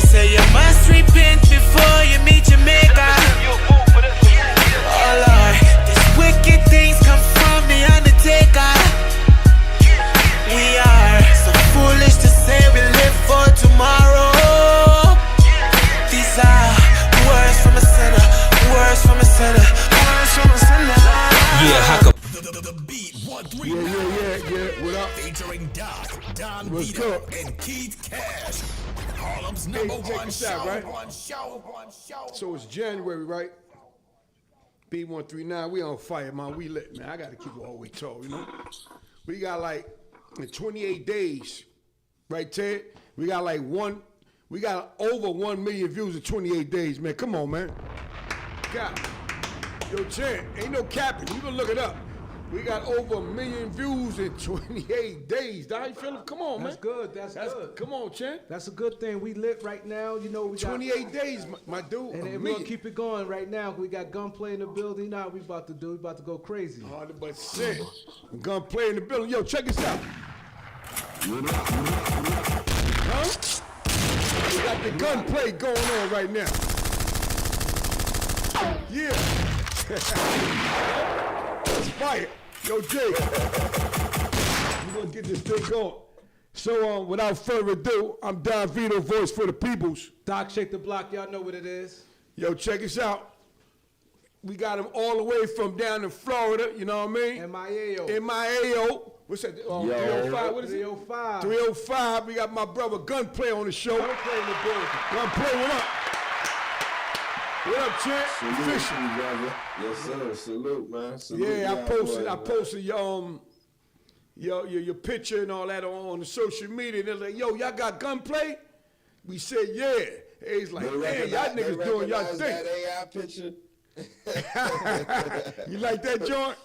say you must repent before you meet your maker. Oh Lord, these wicked things come from the undertaker. We are so foolish to say we live for tomorrow. These are words from a sinner, words from a sinner, words from a sinner. Yeah, how come? The beat 139. Yeah. What up? Featuring Doc, Don What's Vito, good? and Keith Cash. Harlem's number check one this show. out, right? One show. So it's January, right? B139, we on fire, man. We lit, man. I got to keep it all the way tall, you know? We got like in 28 days, right, Ted? We got over 1 million views in 28 days, man. Come on, man. God. Yo, Ted, ain't no capping. You can look it up. We got over 1 million views in 28 days. How you feeling? Come on, man. That's good. That's good. Come on, Chen. That's a good thing. We lit right now. You know, we got 28 days, my dude. and we're gonna keep it going right now. We got Gunplay in the building. You know what we about to do? We about to go crazy. 100%. Gunplay in the building. Yo, check this out. Huh? We got the gunplay going on right now. Yeah. It's fire. Yo, Jay. We're gonna get this thing going. So, without further ado, I'm Don Vito, voice for the peoples. Doc, shake the block. Y'all know what it is. Yo, check us out. We got him all the way from down in Florida, you know what I mean? MIAO. MIAO. What's that? 305, what is it? 305. 305. We got my brother Gunplay on the show. Gunplay in the building. Gunplay, what up? What up, champ? Salute, Official. brother. Yes, sir. Salute, man. Salute, Yeah, I boy, posted your picture and all that on the social media. They're like, yo, y'all got Gunplay? We said, yeah. He's like, man, y'all niggas doing y'all thing. That AI picture. You like that joint?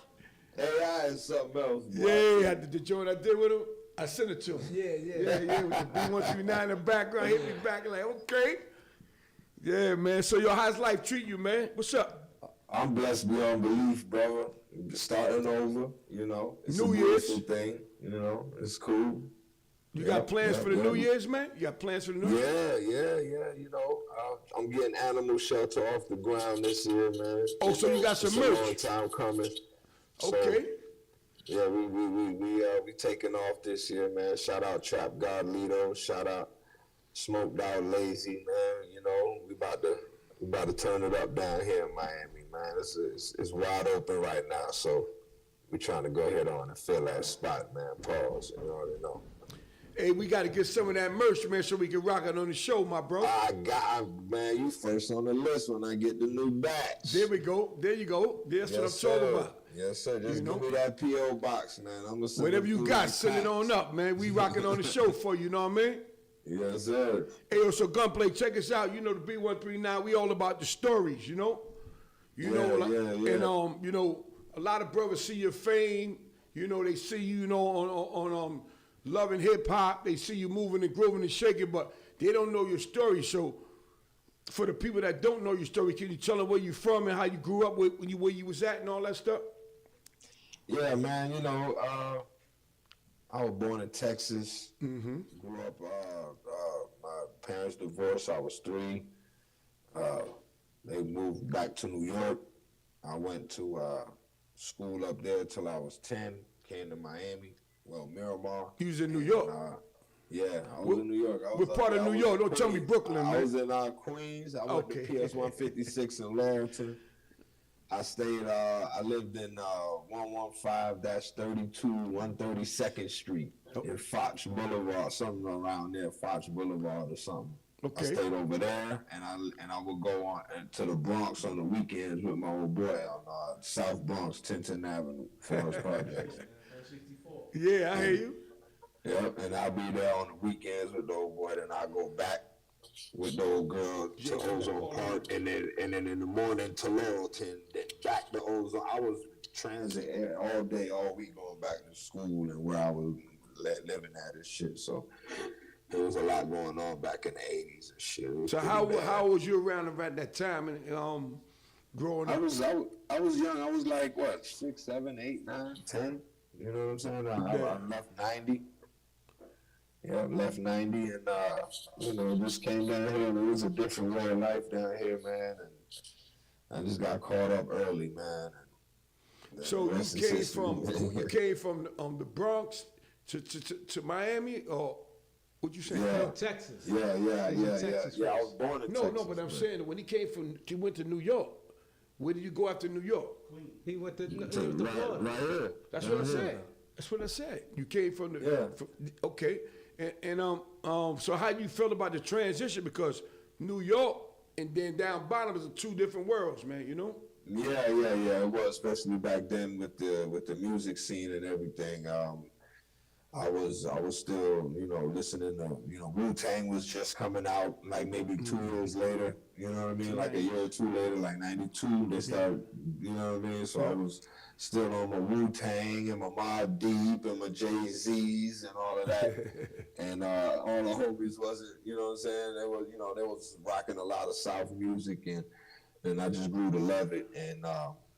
AI is something else. Boy. Yeah, the joint I did with him, I sent it to him. Yeah, with the B139 in the background, hit me back, like, okay. Yeah, man, so how's life treat you, man? What's up? I'm blessed beyond belief, brother. Starting over, you know. It's New a Year's. beautiful thing, you know. It's cool. You got plans for the New Year's, man? You got plans for the New Year's? Yeah. You know, I'm getting animal shelter off the ground this year, man. Oh, so you got some merch? It's a long time coming. Okay. So, yeah, we taking off this year, man. Shout out Trap God Lido. Shout out Smoked Out Lazy, man. You know, we about to turn it up down here in Miami, man. It's wide open right now, so we trying to go ahead on and fill that spot, man. Pause. You already know. Hey, we got to get some of that merch, man, so we can rock it on the show, my bro. Man, you first on the list when I get the new batch. There we go. There you go. That's what I'm talking about. Yes, sir. Just You know? give me that P.O. box, man. I'm gonna send Whatever it you through got, like send it on packs. up, man. We rocking on the show for you, know what I mean? Yes, sir. Hey, yo, so Gunplay, check us out. You know, the B139, we all about the stories, you know? Yeah. And, you know, a lot of brothers see your fame. You know, they see you, on Love and Hip Hop. They see you moving and grooving and shaking, but they don't know your story. So for the people that don't know your story, can you tell them where you from and how you grew up, where you was at and all that stuff? Yeah, man, you know, I was born in Texas. Mm-hmm. Grew up, my parents divorced, I was 3. They moved back to New York. I went to school up there till I was 10, came to Miami, Miramar. You was in New York? Yeah, I was in New York. What part of New York? Don't tell me Brooklyn, man. I was in Queens. I went to PS 156 in Laurelton. I stayed, I lived in 115-32, 132nd Street in Fox Boulevard, something around there, Fox Boulevard or something. Okay. I stayed over there, and I would go on to the Bronx on the weekends with my old boy on South Bronx, Tinton Avenue, Forest Projects. Yeah, I hear you. Yep, and I'll be there on the weekends with the old boy, then I'll go back with the old girl to Ozone Park, and then in the morning to Laurelton, then back to Ozone. I was transit all day, all week, going back to school and where I was living at and shit. So there was a lot going on back in the 80s and shit. So how was you around that time and growing up? I was young. I was like, what, 6, 7, 8, 9, 10? You know what I'm saying? I left 90. Yeah, left 90 and just came down here and it was a different way of life down here, man. And I just got caught up early, man. And So the rest is history. you came from the Bronx to Miami, or what you say? Yeah. Texas. Yeah. Texas Yeah, I first. was born in No, Texas. no, but I'm saying when he went to New York. Where did you go after New York? He went to Right, Florida. right here. That's Right what I here. said. That's what I said. You came from the Yeah. okay, so how you feel about the transition, because New York and then down bottom is two different worlds, man. You know. Yeah. It was, especially back then with the music scene and everything. I was still, listening to, Wu-Tang was just coming out like maybe 2 years later, you know what I mean? Like a year or two later, like 92, they started, you know what I mean? So I was still on my Wu-Tang and my Mobb Deep and my Jay-Z's and all of that. And all the homies wasn't, you know what I'm saying? They was rocking a lot of South music, and I just grew to love it, and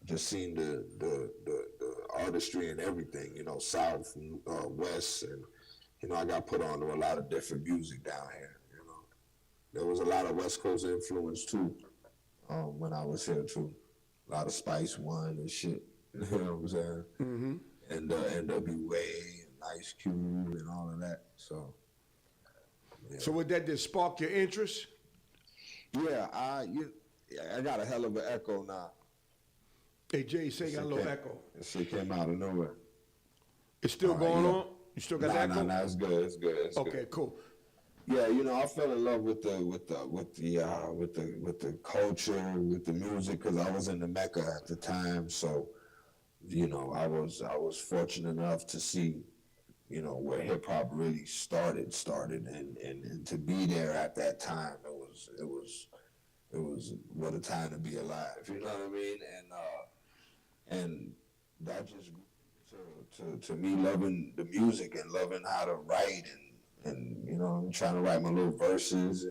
just seeing the artistry and everything, South, West, and I got put on to a lot of different music down here. There was a lot of West Coast influence too when I was here too. A lot of Spice One and shit. You know what I'm saying? Mm-hmm. And NWA and Ice Cube and all of that. So. Yeah. So would that just spark your interest? Yeah, I got a hell of an echo now. Hey, Jay, say you got a little echo. That shit came out of nowhere. It's still going on? You still got echo? Nah, it's good. It's good. Okay, cool. Yeah, I fell in love with the culture, with the music, because I was in the Mecca at the time. So, I was fortunate enough to see, where hip hop really started, and to be there at that time. It was what a time to be alive. You know what I mean? And that just to me loving the music and loving how to write and I'm trying to write my little verses,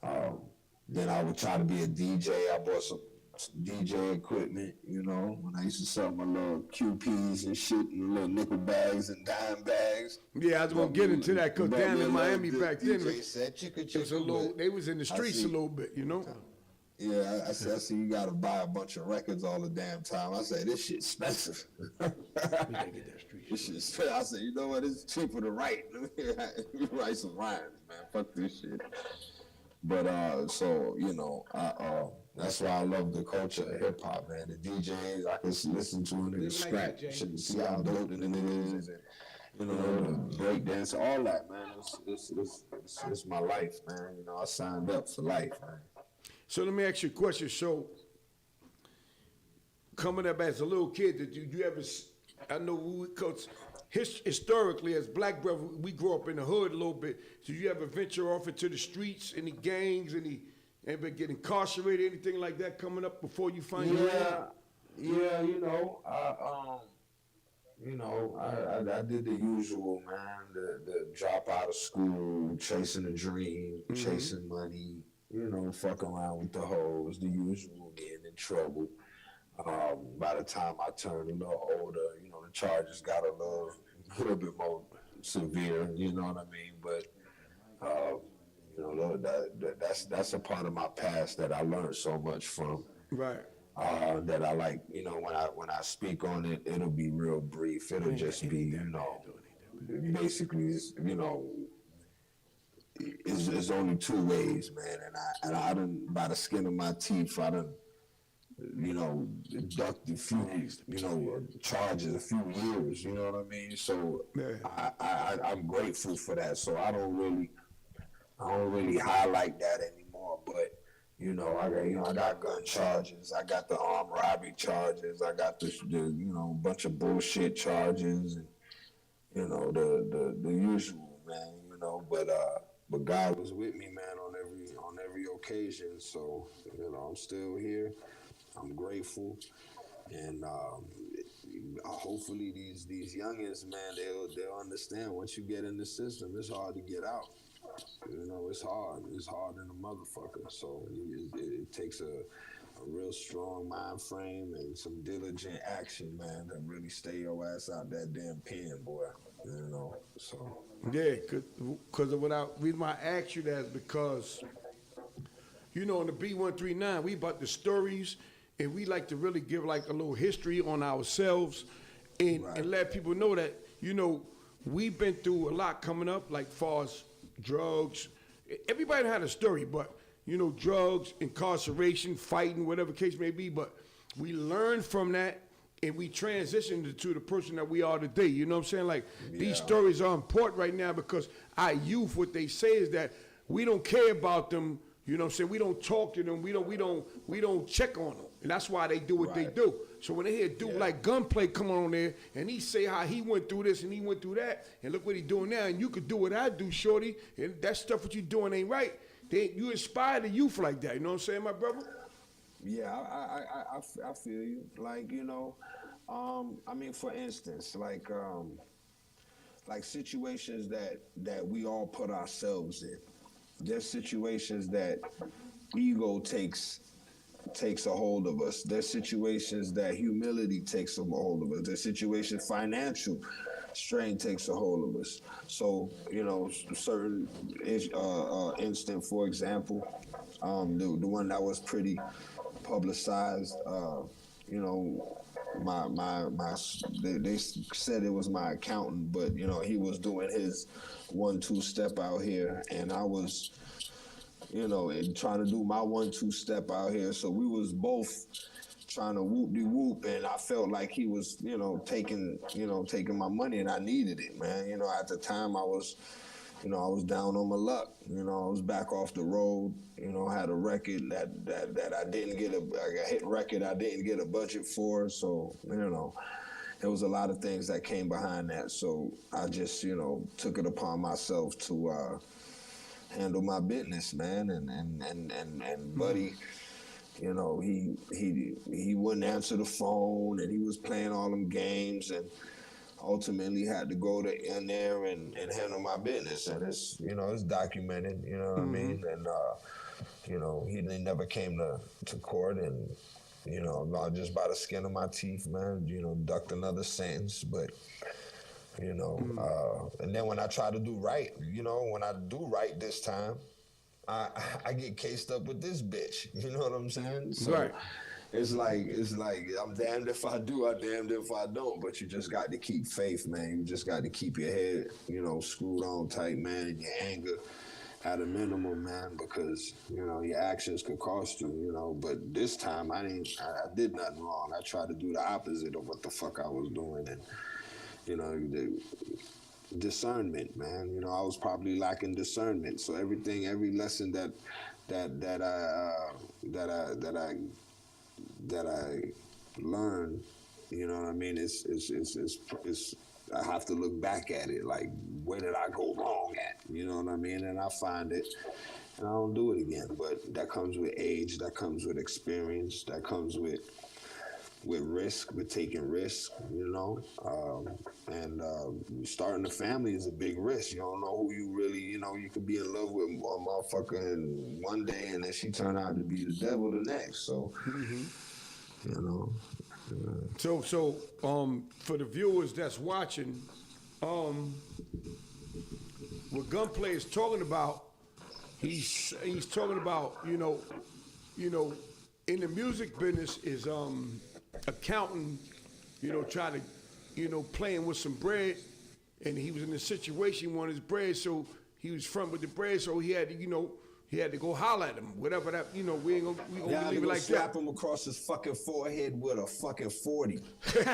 and then I would try to be a DJ. I bought some DJ equipment, when I used to sell my little QPs and shit in little nickel bags and dime bags. Yeah, I was gonna get into that, because down in Miami back then, DJ said, it was a little. They was in the streets a little bit, Yeah, I see you gotta buy a bunch of records all the damn time. I say, this shit's expensive. We gotta get that street. This shit's expensive. I say, you know what, it's cheaper to write. Let me write some rhymes, man. Fuck this shit. But, that's why I love the culture of hip hop, man. The DJs, I can listen to it in the scratch. See how dope it is. And, the break dance, all that, man. It's my life, man. I signed up for life, man. So let me ask you a question. So, coming up as a little kid, did you ever? I know because historically, as black brothers, we grew up in the hood a little bit. Did you ever venture off into the streets? Any gangs? Ever get incarcerated? Anything like that coming up before you find your way? Yeah, I did the usual, man. The drop out of school, chasing a dream, chasing money. Fuck around with the hoes, the usual, getting in trouble. By the time I turned a little older, the charges got a little bit more severe, you know what I mean? But, that's a part of my past that I learned so much from. Right. That I like, when I speak on it, it'll be real brief. It'll just be, basically, it's only two ways, man. And I done, by the skin of my teeth, I done, ducked a few, charges, a few years, you know what I mean? So I'm grateful for that. So I don't really highlight that anymore. But I got gun charges, I got the armed robbery charges, I got the bunch of bullshit charges, and the usual, man. But God was with me, man, on every occasion. So I'm still here. I'm grateful, and hopefully these youngins, man, they'll understand. Once you get in the system, it's hard to get out. It's hard. It's hard in a motherfucker. So it takes a real strong mind frame and some diligent action, man, to really stay your ass out that damn pen, boy. So. Yeah, because of what reason why I asked you that is because, you know, in the B139, we about the stories, and we like to really give like a little history on ourselves, and let people know that, you know, we've been through a lot coming up, like far as drugs. Everybody had a story, but, you know, drugs, incarceration, fighting, whatever case may be, but we learned from that, and we transitioned to the person that we are today. You know what I'm saying? Like, these stories are important right now because our youth, what they say is that we don't care about them. You know what I'm saying? We don't talk to them. We don't check on them. And that's why they do what they do. So when they hear a dude like Gunplay come on there and he say how he went through this and he went through that, and look what he doing now, and you could do what I do, shorty, and that stuff what you doing ain't right. You inspire the youth like that. You know what I'm saying, my brother? Yeah, I feel you. Like, you know, I mean, for instance, like situations that we all put ourselves in. There's situations that ego takes a hold of us. There's situations that humility takes a hold of us. There's situations financial strain takes a hold of us. So, you know, certain instant, for example, the one that was pretty publicized, you know, they said it was my accountant, but you know, he was doing his 1-2 step out here, and I was, you know, and trying to do my 1-2 step out here. So we was both trying to whoop-de-whoop, and I felt like he was, you know, taking my money, and I needed it, man. You know, at the time I was down on my luck. You know, I was back off the road. You know, I had a record that I didn't get a hit record I didn't get a budget for. So, you know, there was a lot of things that came behind that. So I just, you know, took it upon myself to handle my business, man. And Buddy, you know, he wouldn't answer the phone, and he was playing all them games, and ultimately had to go in there and handle my business. And it's, you know, it's documented, you know what I mean? And, you know, he never came to court, and, you know, just by the skin of my teeth, man, you know, ducked another sentence. But, you know, and then when I try to do right, you know, when I do right this time, I get cased up with this bitch. You know what I'm saying? So, right. It's like I'm damned if I do, I'm damned if I don't. But you just got to keep faith, man. You just got to keep your head, you know, screwed on tight, man, and your anger at a minimum, man, because, you know, your actions could cost you, you know. But this time I did nothing wrong. I tried to do the opposite of what the fuck I was doing, and, you know, the discernment, man. You know, I was probably lacking discernment. So every lesson that I learned, you know what I mean, it's I have to look back at it, like, where did I go wrong at? You know what I mean? And I find it, and I don't do it again. But that comes with age, that comes with experience, that comes with risk, with taking risks, you know. And starting a family is a big risk. You don't know who you really, you know, you could be in love with a motherfucker in one day, and then she turn out to be the devil the next. So, you know. So, for the viewers that's watching, what Gunplay is talking about, he's talking about, you know, in the music business is accounting, you know, try to, you know, playing with some bread, and he was in a situation, he wanted his bread, so he was front with the bread, so he had to, you know, he had to go holler at him, whatever that, you know, we gonna leave it like slap that. him across his fucking forehead with a fucking 40. Talk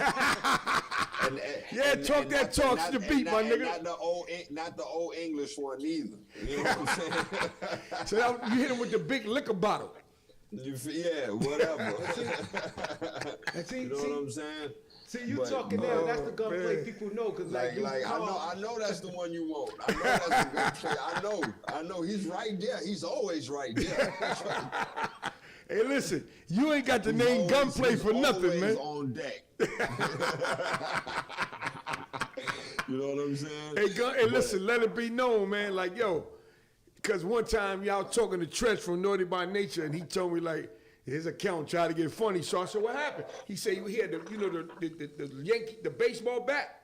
to the beat, my nigga. Not the old English one either. You know what I'm saying? So you hit him with the big liquor bottle. Yeah, whatever. You know what I'm saying? See, you talking now, that's the Gunplay people know, because like I know that's the one you want. I know that's the Gunplay. I know, he's right there. He's always right there. Hey, listen, you ain't got the name Gunplay for nothing, man. On deck. You know what I'm saying? Hey, listen, let it be known, man, like, yo, because one time y'all talking to Trench from Naughty by Nature, and he told me, like, his account tried to get funny. So I said, what happened? He said he had the, you know, the Yankee, the baseball bat.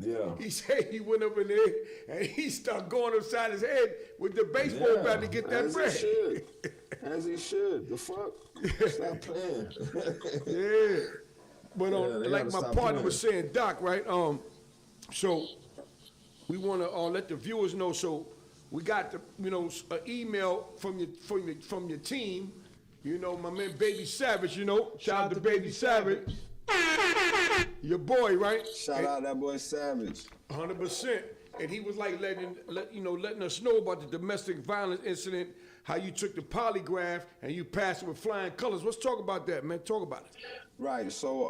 Yeah. He said he went up in there and he started going upside his head with the baseball bat to get that as bread. He should. As he should. The fuck? Stop playing. Yeah. But they like gotta my stop partner playing. was saying, Doc, right? So we want to let the viewers know. So we got the, an email from your team. My man Baby Savage. Shout out to Baby Savage. Your boy, right? Shout out that boy Savage. 100%. And he was like letting us know about the domestic violence incident, how you took the polygraph and you passed it with flying colors. Let's talk about that, man. Talk about it. Right. So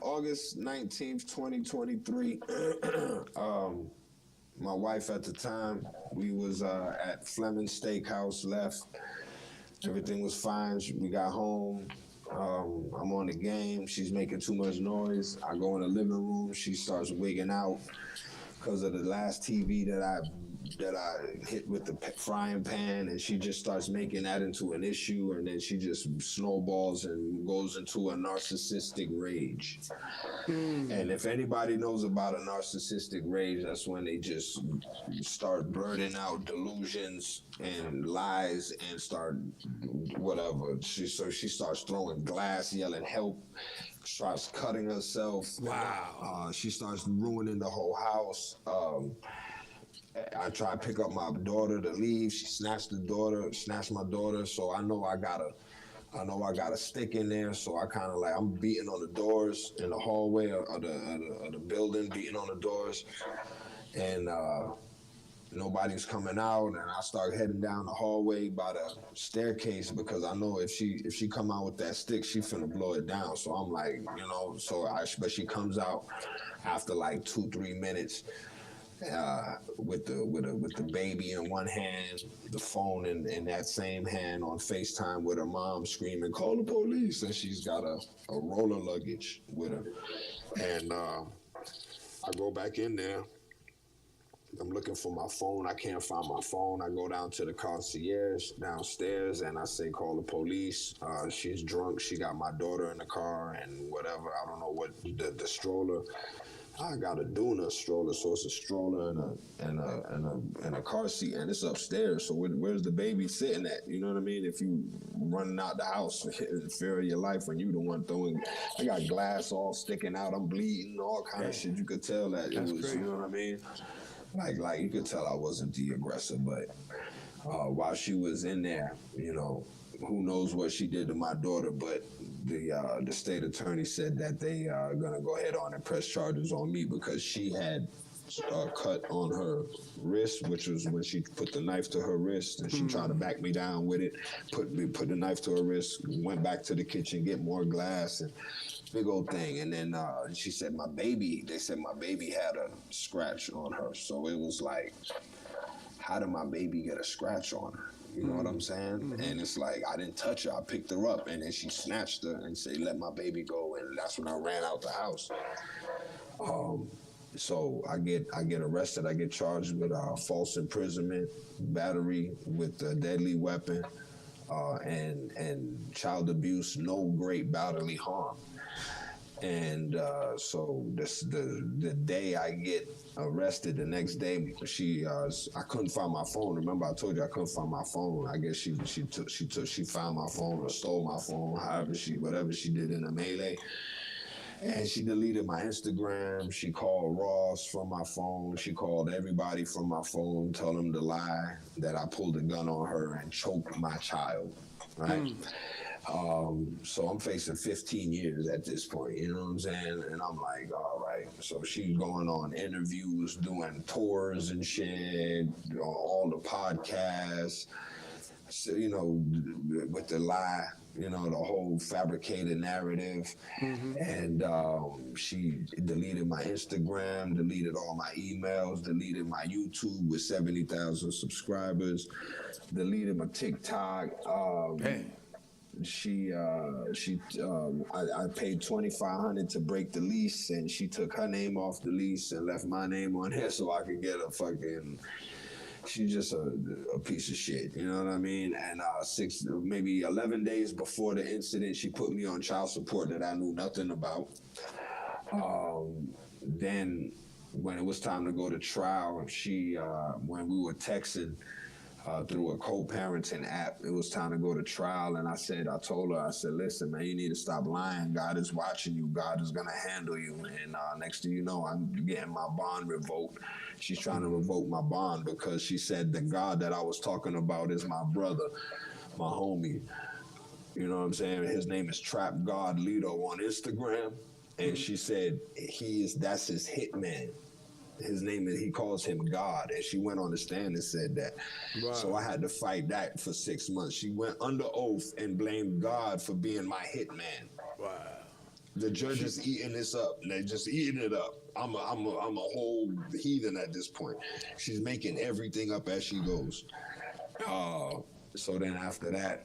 August 19th, 2023, my wife at the time, we was at Fleming Steakhouse, left. Everything was fine. We got home. I'm on the game. She's making too much noise. I go in the living room. She starts wigging out because of the last TV that I hit with the frying pan, and she just starts making that into an issue, and then she just snowballs and goes into a narcissistic rage. And if anybody knows about a narcissistic rage, that's when they just start blurting out delusions and lies and start whatever. She starts throwing glass, yelling help, starts cutting herself. Wow. She starts ruining the whole house. I try to pick up my daughter to leave. She snatched my daughter. So I know I got a stick in there. So I kind of like, I'm beating on the doors in the hallway of the building, beating on the doors. And nobody's coming out. And I start heading down the hallway by the staircase because I know if she come out with that stick, she finna blow it down. So I'm like, but she comes out after like 2-3 minutes. With the baby in one hand, the phone in that same hand on FaceTime with her mom screaming, "Call the police!" And she's got a roller luggage with her. And I go back in there. I'm looking for my phone. I can't find my phone. I go down to the concierge downstairs and I say, "Call the police. She's drunk. She got my daughter in the car and whatever. I don't know what the stroller." I got a Duna stroller, so it's a stroller and a car seat, and it's upstairs. So where's the baby sitting at? You know what I mean? If you running out the house in fear of your life, when you the one throwing, I got glass all sticking out, I'm bleeding, all kind of shit. You could tell that it was, you know what I mean? Like you could tell I wasn't the aggressor, but while she was in there, who knows what she did to my daughter, but the state attorney said that they are gonna go ahead on and press charges on me because she had a cut on her wrist, which was when she put the knife to her wrist, and she tried to back me down with it, put the knife to her wrist, went back to the kitchen, get more glass, and big old thing. And then she said they said my baby had a scratch on her. So it was like, how did my baby get a scratch on her? You know what I'm saying? Mm-hmm. And it's like, I didn't touch her. I picked her up, and then she snatched her and said, "Let my baby go." And that's when I ran out the house. So I get arrested. I get charged with false imprisonment, battery with a deadly weapon, and child abuse, no great bodily harm. And so the day I get arrested, the next day I couldn't find my phone. Remember I told you I couldn't find my phone. I guess she found my phone or stole my phone, whatever she did in the melee. And she deleted my Instagram. She called Ross from my phone. She called everybody from my phone, telling them to lie, that I pulled a gun on her and choked my child, right? So I'm facing 15 years at this point, you know what I'm saying? And I'm like, all right. So she's going on interviews, doing tours and shit, all the podcasts, so, with the lie, the whole fabricated narrative. Mm-hmm. And she deleted my Instagram, deleted all my emails, deleted my YouTube with 70,000 subscribers, deleted my TikTok. I paid $2,500 to break the lease, and she took her name off the lease and left my name on here so I could get a fucking. She's just a piece of shit, you know what I mean? And 11 days before the incident, she put me on child support that I knew nothing about. Then when it was time to go to trial, she when we were texting through a co-parenting app, it was time to go to trial, and I told her, I said, listen, man, you need to stop lying. God is watching you. God is gonna handle you. And next thing you know, I'm getting my bond revoked. She's trying to revoke my bond because she said the God that I was talking about is my brother, my homie. You know what I'm saying? His name is Trap God Lito on Instagram, and she said that's his hitman. His name is, he calls him God, and she went on the stand and said that. Wow. So I had to fight that for 6 months. She went under oath and blamed God for being my hitman. Wow. The judge is eating this up. They're just eating it up. I'm a whole heathen at this point. She's making everything up as she goes. So then after that,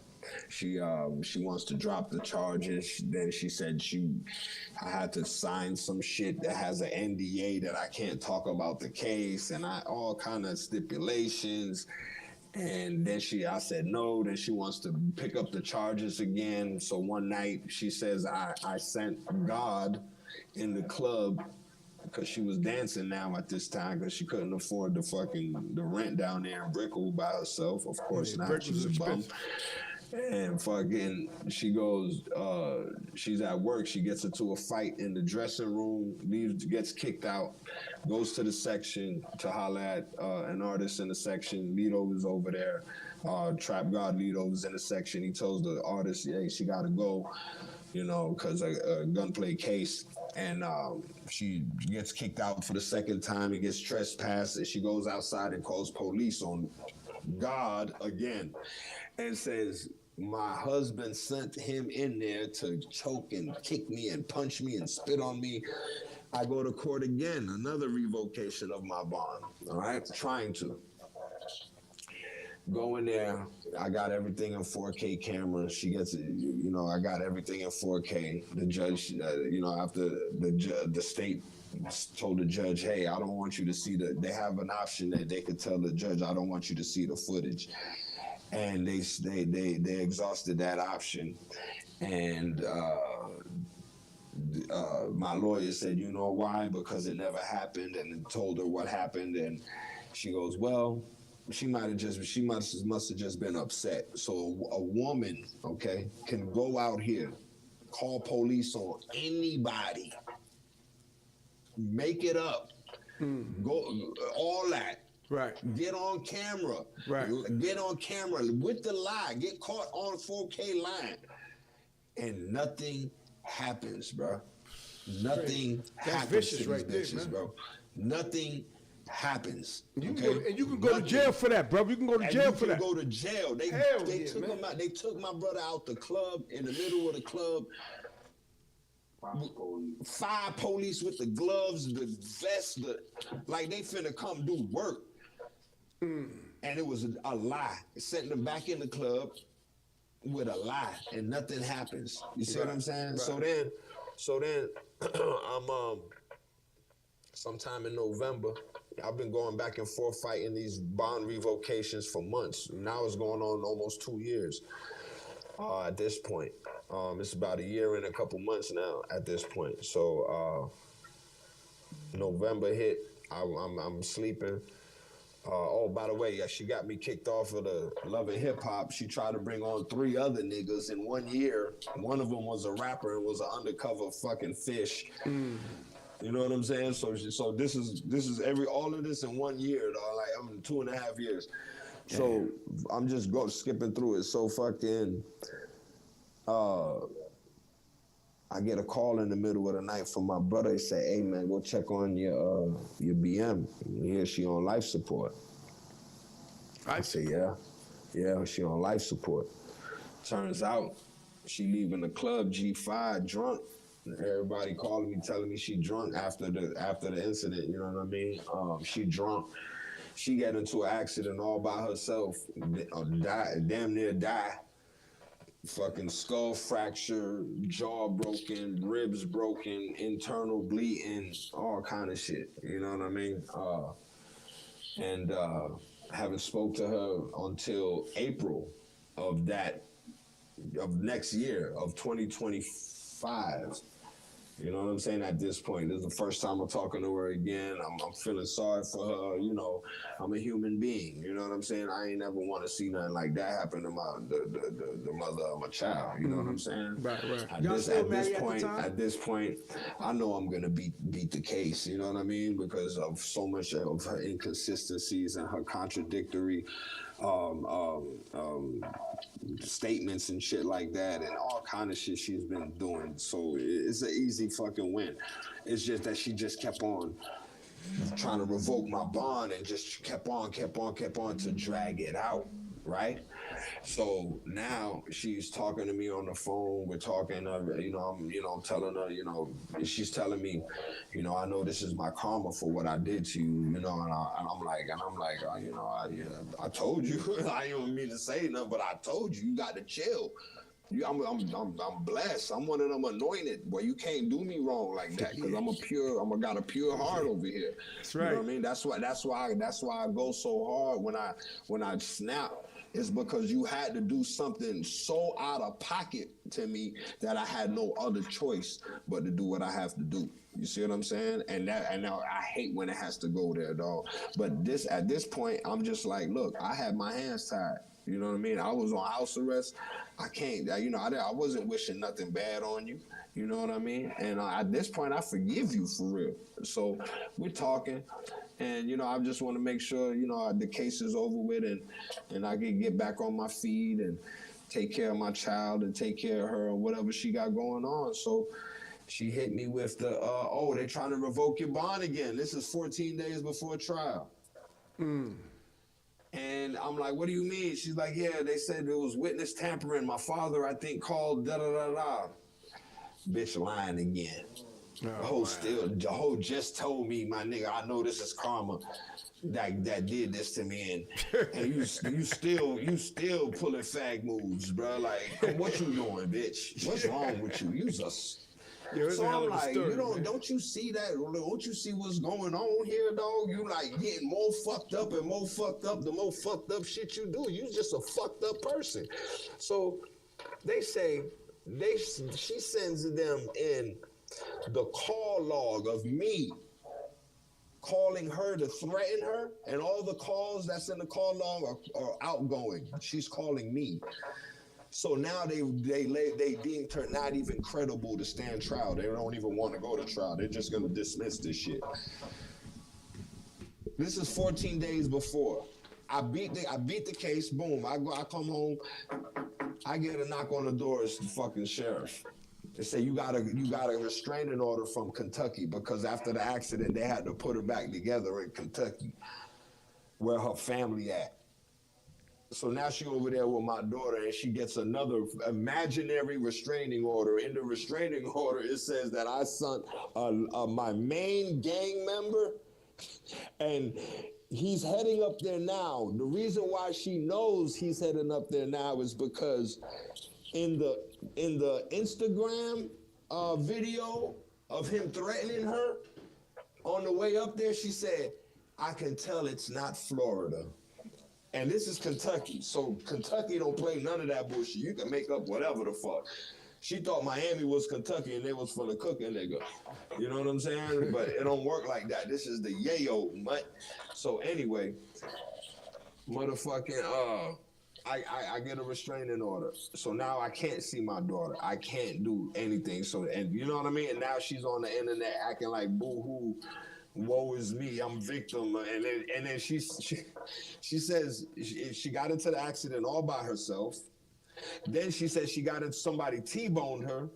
she wants to drop the charges. Then she said I had to sign some shit that has an NDA that I can't talk about the case, and all kind of stipulations. And then I said no. Then she wants to pick up the charges again. So one night she says I sent God in the club, because she was dancing now at this time because she couldn't afford the rent down there in Brickell by herself. Of course not. She's a bum. And fucking, she goes, she's at work. She gets into a fight in the dressing room, gets kicked out, goes to the section to holler at an artist in the section. Lito is over there. Trap God Lito is in the section. He tells the artist, hey, she got to go, because a gunplay case. And she gets kicked out for the second time. He gets trespassed, and she goes outside and calls police on God again and says, my husband sent him in there to choke and kick me and punch me and spit on me. I go to court again, another revocation of my bond, all right? Trying to. Go in there, I got everything in 4K camera. She gets, I got everything in 4K. The judge, after the state told the judge, hey, I don't want you to see they have an option that they could tell the judge, I don't want you to see the footage. And they exhausted that option. And my lawyer said, you know why? Because it never happened, and told her what happened. And she goes, well, she must have just been upset. So a woman, okay, can go out here, call police on anybody, make it up, go all that. Right. Get on camera. Right. Get on camera with the lie. Get caught on 4K line. And nothing happens, bro. Nothing happens. That's vicious right there, man. Bro. Nothing happens. You can go to jail for that, bro. You can go to jail for that. You can go to jail. They took him out. They took my brother out the club, in the middle of the club. 5 police with the gloves, the vest, like they finna come do work. And it was a lie. Sent them back in the club with a lie, and nothing happens. You see what I'm saying? Right. So then, I'm sometime in November. I've been going back and forth fighting these bond revocations for months. Now it's going on almost 2 years. At this point, it's about a year and a couple months now. At this point, so November hit. I'm sleeping. By the way, she got me kicked off of the Love and Hip Hop. She tried to bring on 3 other niggas in 1 year. One of them was a rapper and was an undercover fucking fish. You know what I'm saying? So this is all of this in 1 year, dog. Like I'm 2.5 years. So I'm just skipping through it. So fucking, I get a call in the middle of the night from my brother. He say, hey man, go check on your BM. Yeah, she on life support. I say, yeah, she on life support. Turns out she leaving the club G5 drunk. Everybody calling me, telling me she drunk after the incident. You know what I mean? She drunk. She got into an accident all by herself. Damn near die. Fucking skull fracture, jaw broken, ribs broken, internal bleeding, all kind of shit. You know what I mean? And haven't spoke to her until April of next year, of 2025. You know what I'm saying? At this point, this is the first time I'm talking to her again. I'm feeling sorry for her. You know, I'm a human being. You know what I'm saying? I ain't never want to see nothing like that happen to the mother of my child. You know what I'm saying? Right. At this point, I know I'm gonna beat the case. You know what I mean? Because of so much of her inconsistencies and her contradictory statements and shit like that, and all kind of shit she's been doing. So it's an easy fucking win. It's just that she just kept on trying to revoke my bond and just kept on to drag it out, right? So now she's talking to me on the phone. We're talking, I'm telling her, she's telling me, I know this is my karma for what I did to you, and I'm like, I told you, I don't mean to say nothing, but I told you got to chill. I'm blessed. I'm one of them anointed. Boy, you can't do me wrong like that because I got a pure heart over here. That's right. You know what I mean? That's why I go so hard when I snap. It's because you had to do something so out of pocket to me that I had no other choice but to do what I have to do. You see what I'm saying? And now I hate when it has to go there, dog. But at this point, I'm just like, look, I had my hands tied. You know what I mean? I was on house arrest. I can't, I wasn't wishing nothing bad on you. You know what I mean? And at this point, I forgive you for real. So we're talking. And, I just want to make sure, the case is over with and I can get back on my feet and take care of my child and take care of her and whatever she got going on. So she hit me with the, they're trying to revoke your bond again. This is 14 days before trial. And I'm like, what do you mean? She's like, yeah, they said it was witness tampering. My father, I think, called da-da-da-da. Bitch lying again. The whole just told me, my nigga, I know this is karma that did this to me, and you still pulling fag moves, bro. Like, what you doing, bitch? What's wrong with you? You just. So I'm like, story, don't you see that? Don't you see what's going on here, dog? You like getting more fucked up and more fucked up. The more fucked up shit you do, you just a fucked up person. So they say she sends them in the call log of me calling her to threaten her, and all the calls that's in the call log are outgoing. She's calling me. So now they deemed her not even credible to stand trial. They don't even want to go to trial. They're just gonna dismiss this shit. This is 14 days before. I beat the case. Boom. I come home. I get a knock on the door. It's the fucking sheriff. They say you got a restraining order from Kentucky because after the accident they had to put her back together in Kentucky, where her family at. So now she over there with my daughter, and she gets another imaginary restraining order. In the restraining order, it says that I sent my main gang member, and he's heading up there now. The reason why she knows he's heading up there now is because in the Instagram video of him threatening her on the way up there, she said, "I can tell it's not Florida." And this is Kentucky. So Kentucky don't play none of that bullshit. You can make up whatever the fuck. She thought Miami was Kentucky and they was for the cooking nigga. You know what I'm saying? But it don't work like that. This is the yayo mutt. So anyway, motherfucking I get a restraining order. So now I can't see my daughter. I can't do anything. So, and you know what I mean? And now she's on the internet acting like boo-hoo. Woe is me, I'm victim. And then she says she got into the accident all by herself. Then she said she got into somebody T-boned her.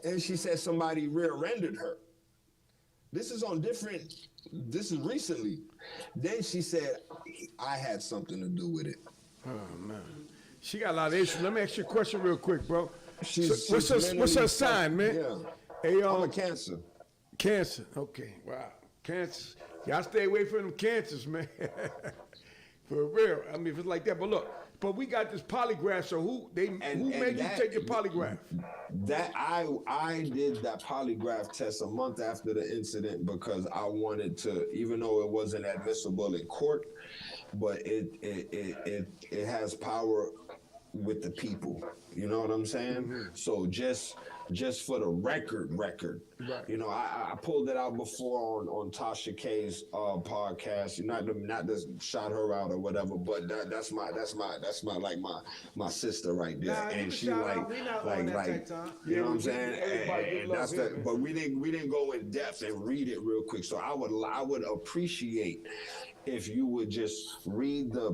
And she said somebody rear-ended her. This is recently. Then she said, I had something to do with it. Oh, man. She got a lot of issues. Let me ask you a question real quick, bro. What's her sign, man? Yeah. Hey, I'm a Cancer. Cancer. Okay. Wow. Cancer. Y'all stay away from them cancers, man. For real. I mean, if it's like that. But look, we got this polygraph. So who made you take your polygraph? That I did that polygraph test a month after the incident because I wanted to, even though it wasn't admissible in court, but it has power with the people. You know what I'm saying? Mm-hmm. So just just for the record. Right. You know, I pulled it out before on Tasha K's podcast. Not to shout her out or whatever, but that's my like my sister right there. Nah, And you she shout like out. We not on that type time. you know what I'm we- saying? everybody give And love that's here, the man. but we didn't go in depth and read it real quick. So I would appreciate if you would just read the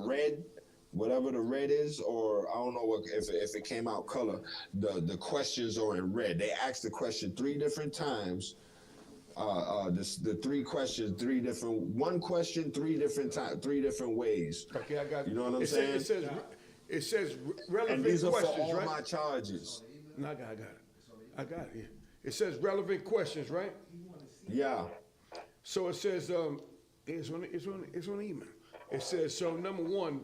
red, whatever the red is, or I don't know what if it came out color. The questions are in red. They asked the question 3 different times. The 3 questions, one question 3 different times, 3 different ways. Okay, I got You know what I'm it. saying? It says relevant And these are for questions, all right? my charges. No, I got it. I got it. Yeah. It says relevant questions, right? Yeah. So it says it's on the email. It says so. Number 1,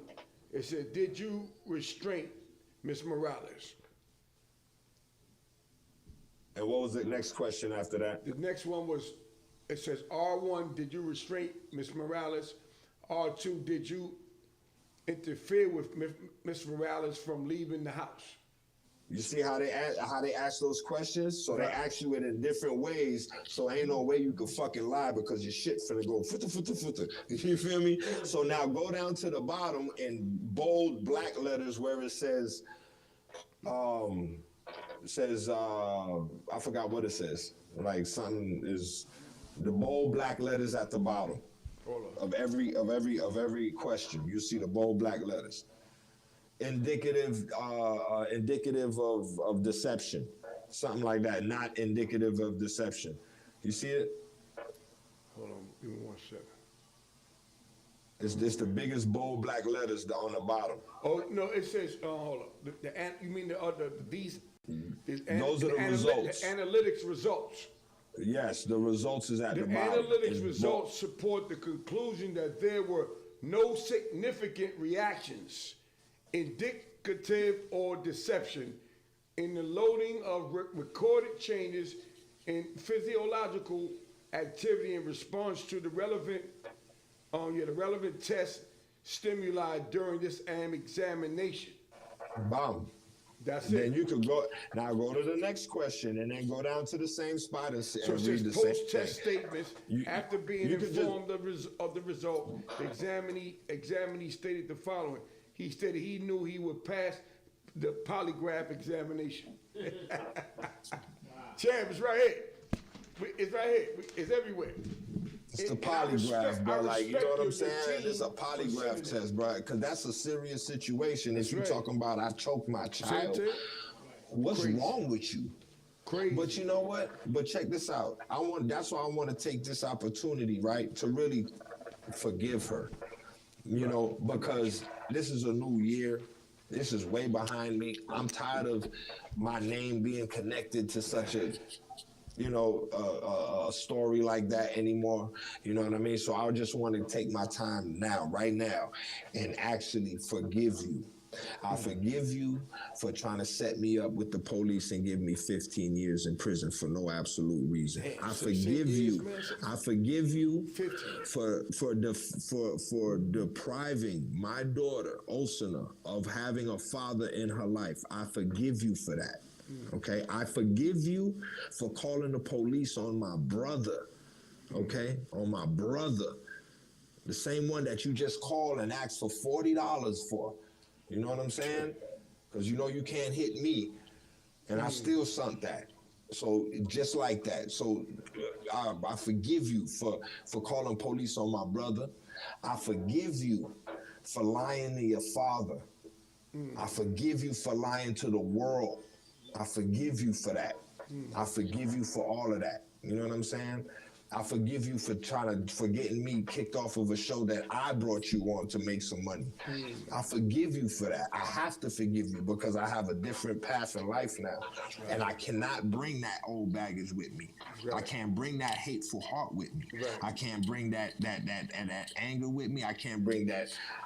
it said, did you restrain Miss Morales? And what was the next question after that? The next one was, it says R1, did you restrain Miss Morales? R2, did you interfere with Miss Morales from leaving the house? You see how they ask those questions? So they ask you it in different ways. So ain't no way you can fucking lie because your shit finna go footer. You feel me? So now go down to the bottom in bold black letters where it says, I forgot what it says. Like something is the bold black letters at the bottom of every question. You see the bold black letters. Indicative of deception, something like that. Not indicative of deception. You see it? Hold on, give me 1 second. It's just the biggest bold black letters on the bottom. Oh no, it says hold on. You mean these? Those are the results. The analytics results. Yes, the results is at the The bottom. analytics It's results support the conclusion that there were no significant reactions, indicative or deception, in the loading of recorded changes in physiological activity in response to the relevant test stimuli during this examination. Bomb. That's Then it. you could go to the next question and then go down to the same spot and So it read says the same post-test thing. statements. You- After being you could just- informed of the result, the examinee stated the following. He stated he knew he would pass the polygraph examination. Champ, it's right here. It's right here. It's everywhere. It's the And I polygraph, bro. I Like, you know what I'm respect your saying? team It's a for polygraph sending it. test, bro. Because that's a serious situation. That's If you're right. talking about I choked my child, Same thing. what's Crazy. wrong with you? Crazy. But you know what? But check this out. That's why I want to take this opportunity, right, to really forgive her. You know, because this is a new year. This is way behind me. I'm tired of my name being connected to such a story like that anymore. You know what I mean? So I just want to take my time now, right now, and actually forgive you. I forgive you for trying to set me up with the police and give me 15 years in prison for no absolute reason. Damn, I so forgive 6 years, you. man. I forgive you 15. for depriving my daughter Osana of having a father in her life. I forgive you for that. Okay, I forgive you for calling the police on my brother. Okay, on my brother, the same one that you just called and asked for $40 for. You know what I'm saying? Because you know you can't hit me, and I still sunk that. So just like that. So I forgive you for calling police on my brother. I forgive you for lying to your father. I forgive you for lying to the world. I forgive you for that. I forgive you for all of that. You know what I'm saying? I forgive you for getting me kicked off of a show that I brought you on to make some money. I forgive you for that. I have to forgive you because I have a different path in life now. And I cannot bring that old baggage with me. I can't bring that hateful heart with me. I can't bring that anger with me. I can't bring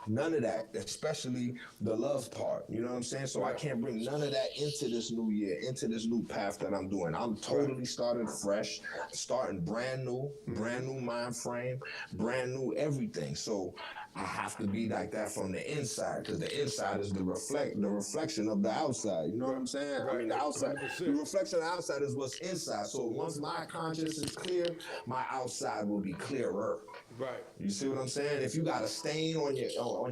none of that, especially the love part. You know what I'm saying? So I can't bring none of that into this new year, into this new path that I'm doing. I'm totally starting fresh, starting brand new mind frame, brand new everything. So I have to be like that from the inside, because the inside is the reflection of the outside. You know what I'm saying? I mean, the outside, 100%. the reflection of the outside is what's inside. So once my conscience is clear, my outside will be clearer. Right. You see what I'm saying? If you got a stain on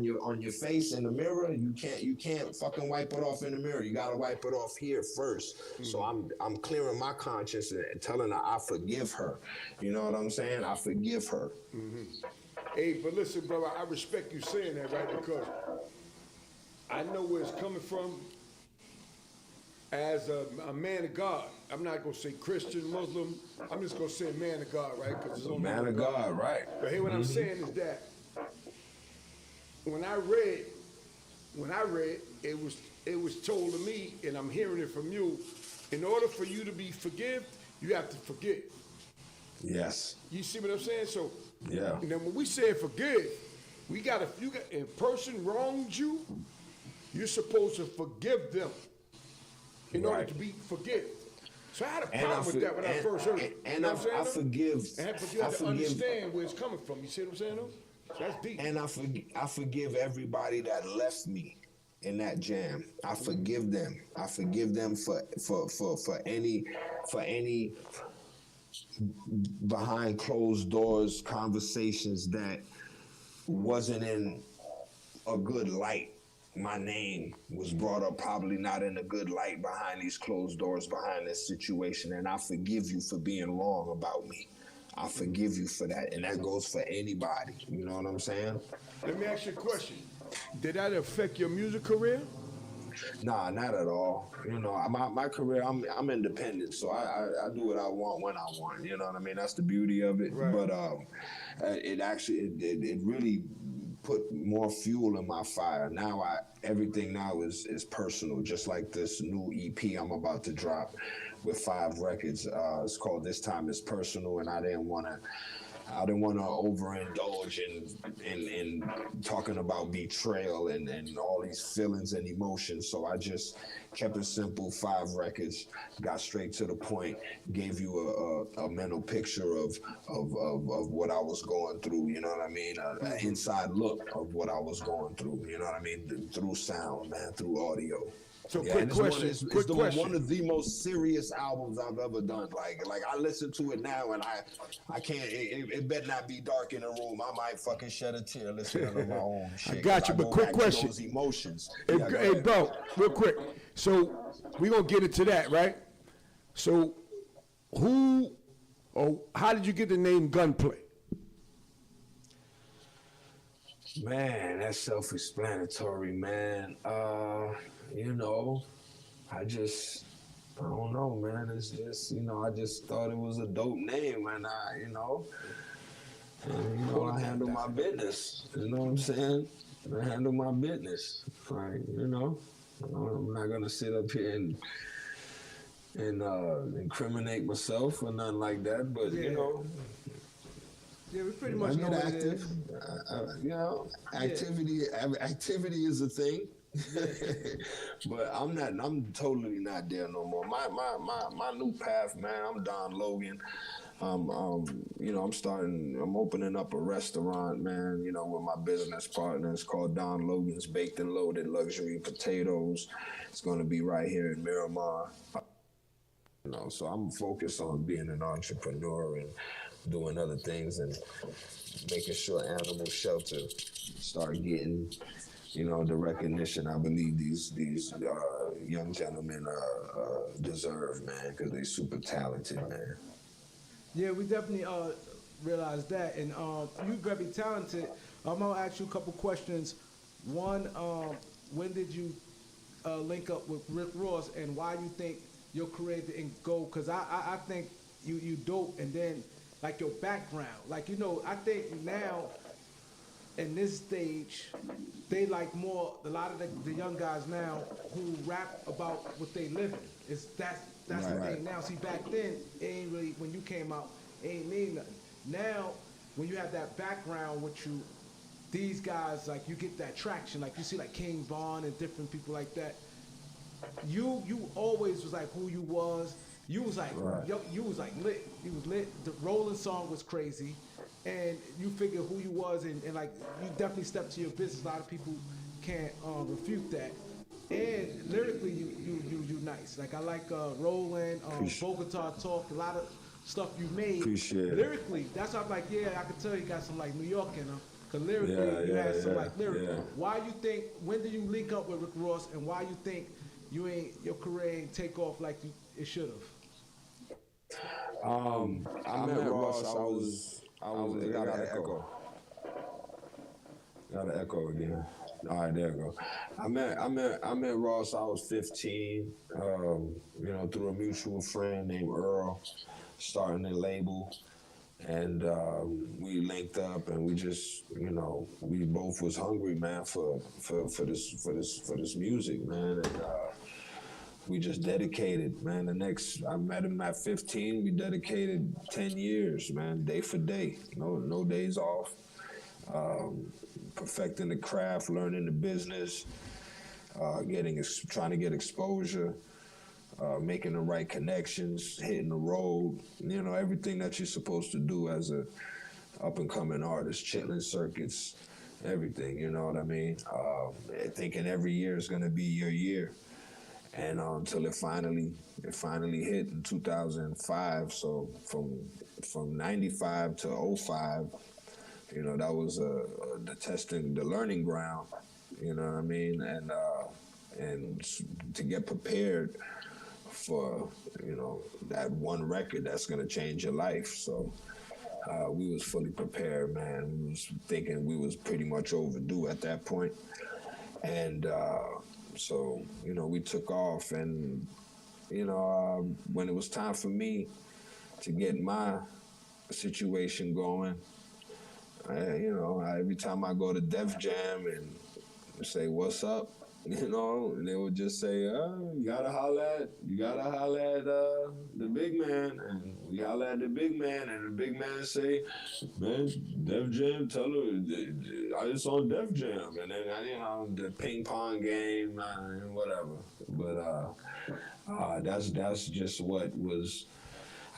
your face in the mirror, you can't fucking wipe it off in the mirror. You gotta wipe it off here first. So I'm clearing my conscience and telling her I forgive her. You know what I'm saying? I forgive her. Hey, but listen, brother, I respect you saying that, right? Because I know where it's coming from. As a man of God, I'm not gonna say Christian, Muslim. I'm just gonna say man of God, right? Because it's on Man of God, right? But hey, what I'm saying is that when I read, it was told to me, and I'm hearing it from you. In order for you to be forgiven, you have to forgive. Yes. You see what I'm saying? So Yeah. and then when we say forgive, if a person wrongs you, you're supposed to forgive them in order Right. to be forgiven. So I had a And problem with that when I first heard it. And You know what I'm I saying, forgive. but you have to understand where it's coming from. You see what I'm saying, though? So that's deep. And I forgive everybody that left me in that jam. I forgive them. I forgive them for any behind closed doors conversations that wasn't in a good light. My name was brought up probably not in a good light behind these closed doors, behind this situation, and I forgive you for being wrong about me. I forgive you for that, and that goes for anybody. You know what I'm saying? Let me ask you a question. Did that affect your music career? Nah, not at all. You know, my career, I'm independent, so I do what I want when I want. You know what I mean? That's the beauty of it. Right. But it actually it really put more fuel in my fire. Now everything now is personal. Just like this new EP I'm about to drop with 5 records. It's called This Time Is Personal, and I didn't want to overindulge in talking about betrayal and all these feelings and emotions. So I just kept it simple, 5 records, got straight to the point, gave you a mental picture of what I was going through, you know what I mean? An inside look of what I was going through, you know what I mean? Through sound, man, through audio. So Yeah, quick and question. It's Quick question. one of the most serious albums I've ever done. Like I listen to it now, and I can't. It better not be dark in the room. I might fucking shed a tear listening to my own shit. I got you, but go quick back to question. those emotions. Hey, Yeah, go hey, ahead. bro, real quick. So we gonna get into that, right? So how did you get the name Gunplay? Man, that's self-explanatory, man. You know, I don't know, man. It's just, I just thought it was a dope name, and I handle my business. You know what I'm saying? I handle my business. Like, I'm not gonna sit up here and incriminate myself or nothing like that. But Yeah, we pretty I much know get what it active. is. Activity is a thing. But I'm totally not there no more. My new path, man, I'm Don Logan. I'm opening up a restaurant, man, with my business partner. It's called Don Logan's Baked and Loaded Luxury Potatoes. It's gonna be right here in Miramar. So I'm focused on being an entrepreneur and doing other things and making sure animal shelter start getting, the recognition I believe these young gentlemen deserve, man, because they super talented, man. Yeah, we definitely realized that, and you're very talented. I'm gonna ask you a couple questions. One, when did you link up with Rick Ross, and why you think your career didn't go? Because I think you dope, and then like your background, I think now in this stage they like more a lot of the young guys now who rap about what they live in. That's the thing now. See, back then it ain't really, when you came out, it ain't mean nothing. Now when you have that background with you, these guys, like, you get that traction, like you see like King Von and different people like that. You always was like who you was. You was like, yo, you was like lit. You was lit. The Rolling song was crazy. and you figure who you was, and like you definitely stepped to your business. A lot of people can't refute that. And lyrically, you nice. Like I like Roland, Bogota Talk, a lot of stuff you made. Appreciate it. Lyrically, that's why I'm like, yeah, I could tell you got some like New York in them. Cause lyrically, you Yeah, had some yeah, like lyrics. yeah. Why you think? When did you link up with Rick Ross, and why you think your career ain't take off like it should have? I met Ross. It got an echo. Got an echo again. All right, there we go. I met Ross. I was 15. Through a mutual friend named Earl, starting a label, and we linked up, and we just, we both was hungry, man, for this music, man, and we just dedicated, man. I met him at 15. We dedicated 10 years, man, day for day, no days off. Perfecting the craft, learning the business, trying to get exposure, making the right connections, hitting the road, everything that you're supposed to do as a up-and-coming artist, chitlin circuits, everything, you know what I mean? Thinking every year is gonna be your year. And until it finally hit in 2005, so from 95 to 05, that was the learning ground, you know what I mean? And to get prepared for, that one record that's gonna change your life. So we was fully prepared, man. We was thinking we was pretty much overdue at that point. And so, we took off, and, when it was time for me to get my situation going, every time I go to Def Jam and say, "What's up?" and they would just say, "You gotta holler at the big man," and we holler at the big man, and the big man say, "Man, Def Jam, tell her I just on Def Jam," and then the ping pong game and whatever. But that's just what was.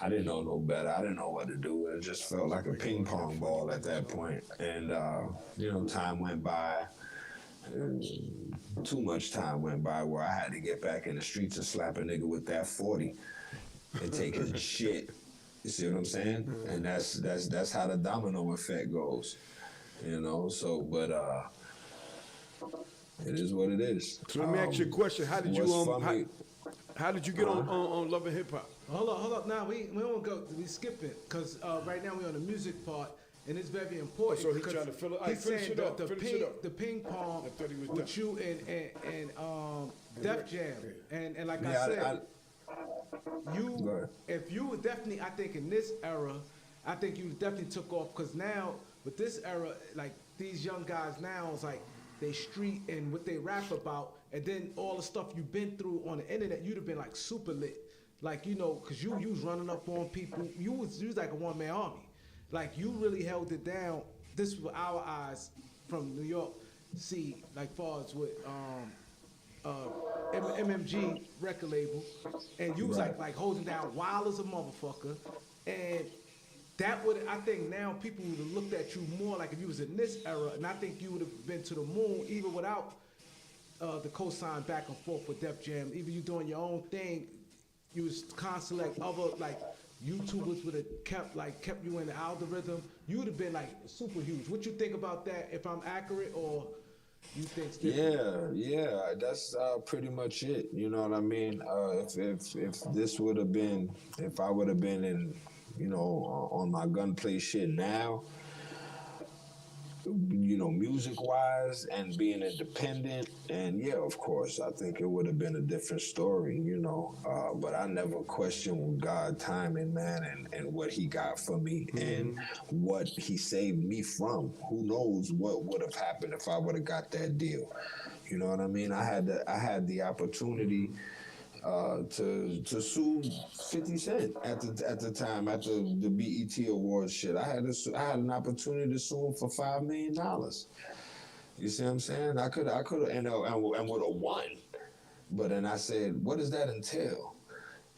I didn't know no better. I didn't know what to do. It just felt like a ping pong ball at that point. And, time went by. Too much time went by where I had to get back in the streets and slap a nigga with that 40 and take his shit. You see what I'm saying? And that's how the domino effect goes. So, but it is what it is. So let me ask you a question. How did you how did you get on Love and Hip Hop? Hold up. Now we don't go. We skip it because right now we're on the music part, and it's very important. So he's trying to fill it. He's Finish saying it up. the ping pong I thought he was with done. you and Def Jam, and like I Yeah, said, Go you ahead. if you would definitely, I think in this era, I think you definitely took off because now with this era, like these young guys now, it's like they street and what they rap about, and then all the stuff you've been through on the internet, you'd have been like super lit. Like, because you was running up on people. You was like a one-man army. Like, you really held it down. This was our eyes from New York. See, like, far as with MMG record label. And you was like holding down wild as a motherfucker. And that would, I think now people would have looked at you more like if you was in this era. And I think you would have been to the moon even without the cosign back and forth with Def Jam. Even you doing your own thing. You was constantly like other like YouTubers would have kept you in the algorithm. You would have been like super huge. What you think about that? If I'm accurate, or you think it's different? Yeah, that's pretty much it. You know what I mean? If this would have been, if I would have been in, on my Gunplay shit now, music-wise and being independent, and yeah, of course, I think it would have been a different story, but I never questioned God timing, man, and what he got for me and what he saved me from. Who knows what would have happened if I would have got that deal. You know what I mean? I had the opportunity to sue 50 Cent at the time at the BET Awards shit. I had an opportunity to sue him for $5 million. You see what I'm saying? I could and would have won. But then I said, what does that entail?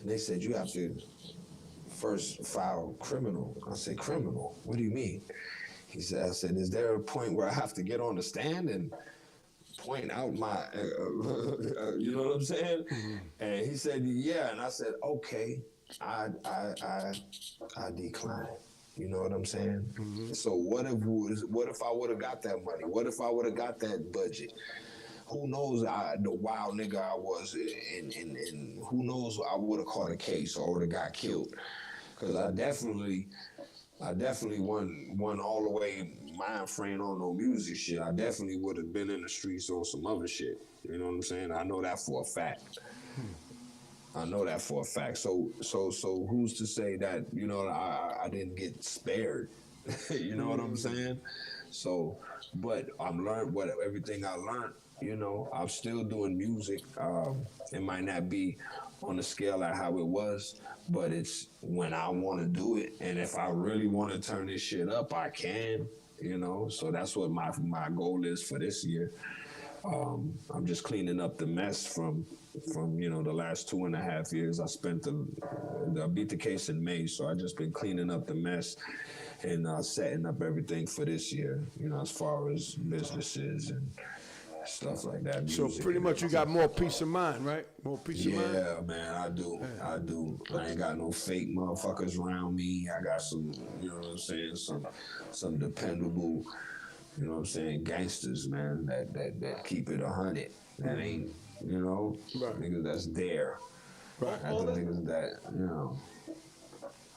And they said, you have to first filed criminal. I said, criminal? What do you mean? He said, I said, is there a point where I have to get on the stand and point out my, you know what I'm saying? And he said, yeah. And I said, okay, I decline. You know what I'm saying? So what if I would have got that money? What if I would have got that budget? Who knows the wild nigga I was, and who knows I would have caught a case or would have got killed? Because I definitely wasn't all the way mind frame on no music shit. I definitely would have been in the streets on some other shit. You know what I'm saying? I know that for a fact. I know that for a fact. So who's to say that, you know, I didn't get spared? You know what I'm saying? So, but I've learned everything I learned. You know, I'm still doing music. It might not be on the scale of how it was, but it's when I want to do it. And if I really want to turn this shit up, I can, you know. So that's what my goal is for this year. I'm just cleaning up the mess from you know, the last 2.5 years. I spent I beat the case in May, so I just been cleaning up the mess and setting up everything for this year, you know, as far as businesses and stuff like that. So pretty much you got more peace of mind, right? More peace of mind? Yeah, man, I do. I ain't got no fake motherfuckers around me. I got some, you know what I'm saying, some dependable, you know what I'm saying, gangsters, man, that keep it 100. That ain't, you know, niggas that's there. Right. That's the niggas that, you know.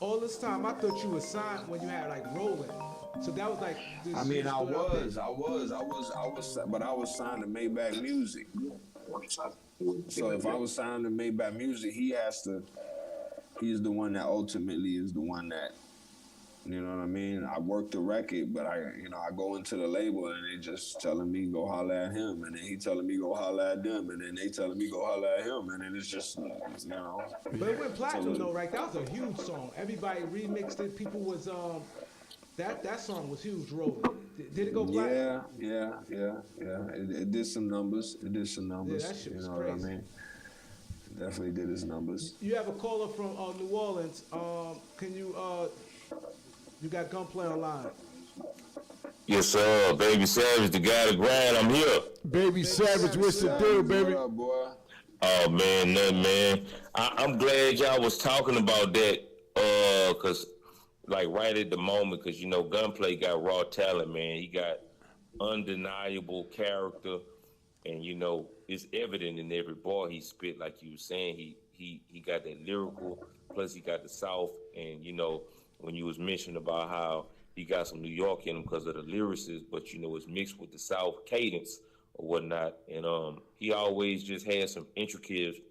All this time, I thought you were signed when you had like Rolling. So that was like. I mean, I was, but I was signed to Maybach Music. So if I was signed to Maybach Music, he's the one that ultimately is the one that, you know what I mean? I work the record, but I go into the label and they just telling me go holler at him, and then he telling me go holler at them, and then they telling me go holler at him, and then it's just, you know. But it went platinum though, right? That was a huge song. Everybody remixed it. People was that song was huge. Rolling. Did it go platinum? Yeah. It did some numbers. Yeah, that shit was crazy. What I mean? It definitely did its numbers. You have a caller from New Orleans. Can you you got Gunplay online? Yes, sir. Baby Savage, the guy to grind. I'm here. Baby Savage, what's the deal, baby? What up, boy? Oh, man, nothing, man. I'm glad y'all was talking about that, because, like, right at the moment, because, you know, Gunplay got raw talent, man. He got undeniable character, and, you know, it's evident in every bar he spit, like you were saying. He got that lyrical, plus he got the South, and, you know, when you was mentioning about how he got some New York in him because of the lyricist, but, you know, it's mixed with the South cadence or whatnot. And he always just had some intricate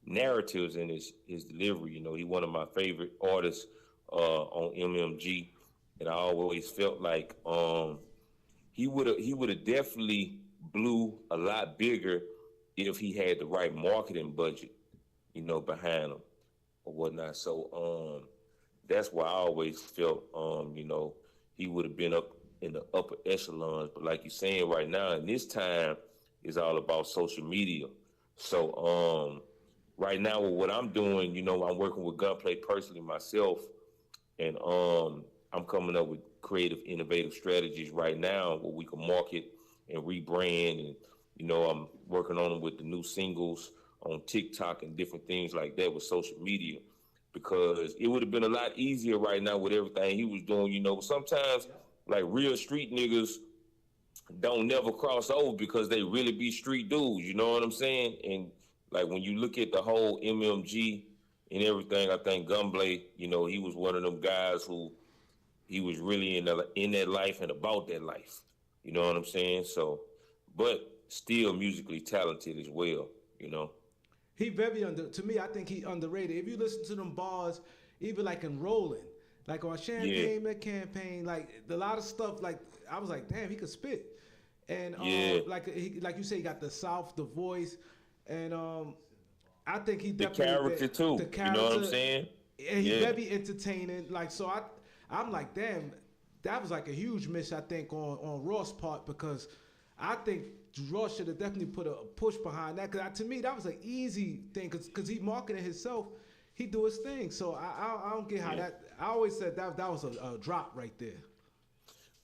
narratives in his delivery. You know, he one of my favorite artists on MMG. And I always felt like he would have definitely blew a lot bigger if he had the right marketing budget, you know, behind him or whatnot. So that's why I always felt, you know, he would have been up in the upper echelons. But like you're saying right now, in this time, is all about social media. So right now, with what I'm doing, you know, I'm working with Gunplay personally myself, and I'm coming up with creative, innovative strategies right now where we can market and rebrand. And, you know, I'm working on them with the new singles on TikTok and different things like that with social media. Because it would have been a lot easier right now with everything he was doing. You know, sometimes like real street niggas don't never cross over because they really be street dudes. You know what I'm saying? And like when you look at the whole MMG and everything, I think Gunplay, you know, he was one of them guys who he was really in that life and about that life. You know what I'm saying? So, but still musically talented as well. You know. He very to me, I think he underrated. If you listen to them bars, even like in Rolling, like on Champagne, the campaign, like a lot of stuff, like I was like, damn, he could spit. And like you say, he got the South, the voice, and I think he definitely the character too. The character, you know what I'm saying? And he very entertaining. Like so, I'm like, damn, that was like a huge miss, I think, on Ross' part, because I think Ross should have definitely put a push behind that. Because to me, that was an easy thing. Because he marketed himself. he do his thing. So I don't get how that. I always said that was a drop right there.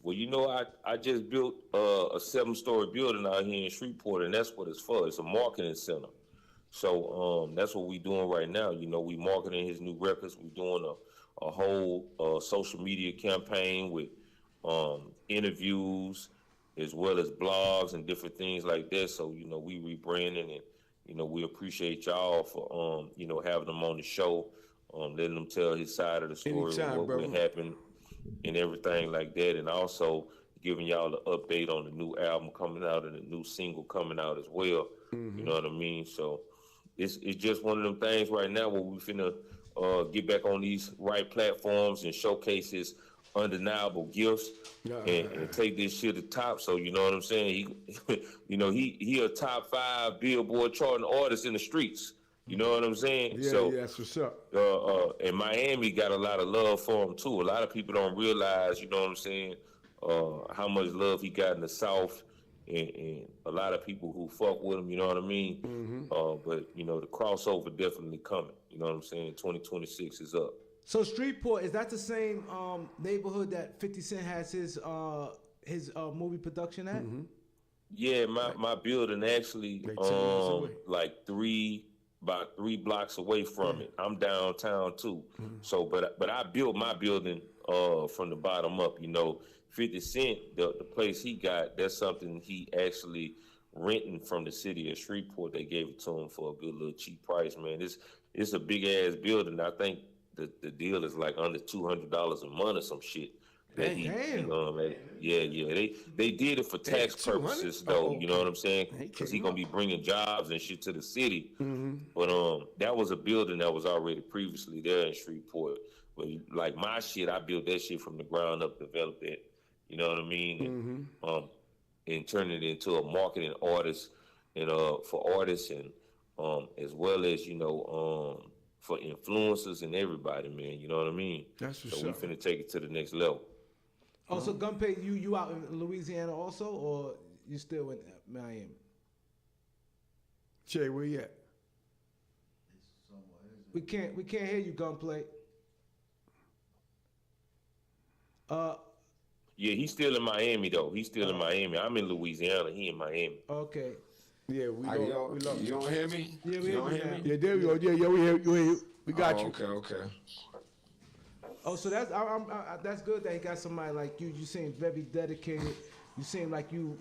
Well, you know, I just built a 7-story building out here in Shreveport, and that's what it's for. It's a marketing center. So that's what we doing right now. You know, we marketing his new records. We doing a whole social media campaign with interviews as well as blogs and different things like that. So, you know, we rebranding and, you know, we appreciate y'all for, you know, having him on the show, letting him tell his side of the story, Anytime, what brother. will happen and everything like that. And also giving y'all the update on the new album coming out and the new single coming out as well. You know what I mean? So it's just one of them things right now where we finna get back on these right platforms and showcase his undeniable gifts and take this shit to top. So you know what I'm saying? He, you know, he a top 5 Billboard charting artist in the streets. You know what I'm saying? Yeah, so, yeah, that's what's up. And Miami got a lot of love for him too. A lot of people don't realize, you know what I'm saying, how much love he got in the South, and a lot of people who fuck with him. You know what I mean? But you know, the crossover definitely coming. You know what I'm saying? 2026 is up. So Streetport, is that the same neighborhood that 50 Cent has his movie production at? Yeah, my building actually Like 10 minutes away. like about 3 blocks away from it. I'm downtown too. So but I built my building from the bottom up, you know. 50 Cent, the place he got, that's something he actually renting from the city of Shreveport. They gave it to him for a good little cheap price, man. It's a big ass building. I think the deal is like under $200 a month or some shit. That he, Damn. you know, they did it for tax 200? purposes though. Oh, You know what I'm saying? He Because came he gonna be bringing jobs and shit to the city. But that was a building that was already previously there in Shreveport. But like my shit, I built that shit from the ground up, developed it. You know what I mean? And turned it into a marketing artist and for artists and as well as, you know, for influencers and everybody, man. You know what I mean? That's what's so we up. finna take it to the next level. Oh, so Gunplay, you out in Louisiana also, or you still in Miami? Jay, where you at? We can't hear you, Gunplay. Yeah, he's still in Miami though. He's still in Miami. I'm in Louisiana. He in Miami. Okay. Yeah, we You love you. don't hear me? Yeah, we you don't hear hear you me? Yeah, there we go. Yeah, we hear you. We got you. Okay. Oh, so that's that's good that he got somebody like you. You seem very dedicated. You seem like you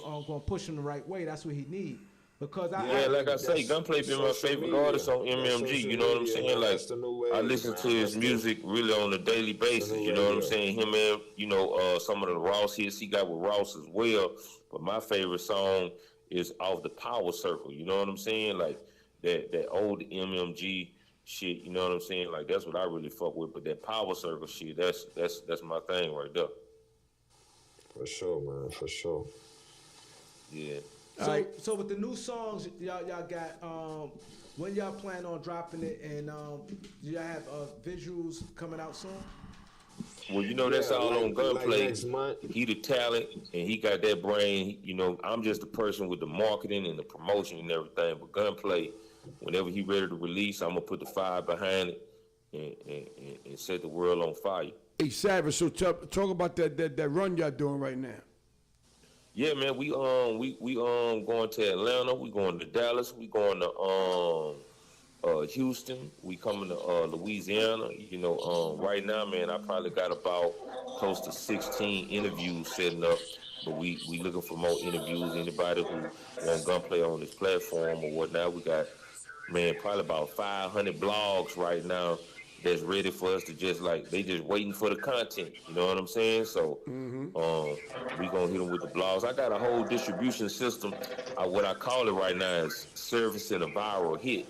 gonna push him the right way. That's what he need. Because Like I say, Gunplay been my social favorite media. artist on That's MMG. social You know what I'm media, saying? man. Like That's the new I wave, listen man. to his That's the- music really on a daily basis. new You know what I'm radio. saying? Him and you know some of the Ross hits he got with Ross as well. But my favorite song is off the Power Circle. You know what I'm saying? Like that old MMG shit. You know what I'm saying? Like that's what I really fuck with. But that Power Circle shit, that's my thing right there. For sure, man. For sure. Yeah. So with the new songs y'all got, when y'all plan on dropping it, and do y'all have visuals coming out soon? Well, you know, that's Yeah, all like- on Gunplay. like next month. He the talent, and he got that brain. You know, I'm just the person with the marketing and the promotion and everything. But Gunplay, whenever he ready to release, I'm gonna put the fire behind it and set the world on fire. Hey, Savage, so talk about that run y'all doing right now. Yeah, man, we going to Atlanta, we going to Dallas, we going to Houston, we coming to Louisiana. You know, right now, man, I probably got about close to 16 interviews setting up, but we looking for more interviews. Anybody who want Gunplay on this platform or whatnot, we got, man, probably about 500 blogs right now that's ready for us to just they just waiting for the content. You know what I'm saying? So we gonna hit them with the blogs. I got a whole distribution system. What I call it right now is servicing a viral hit.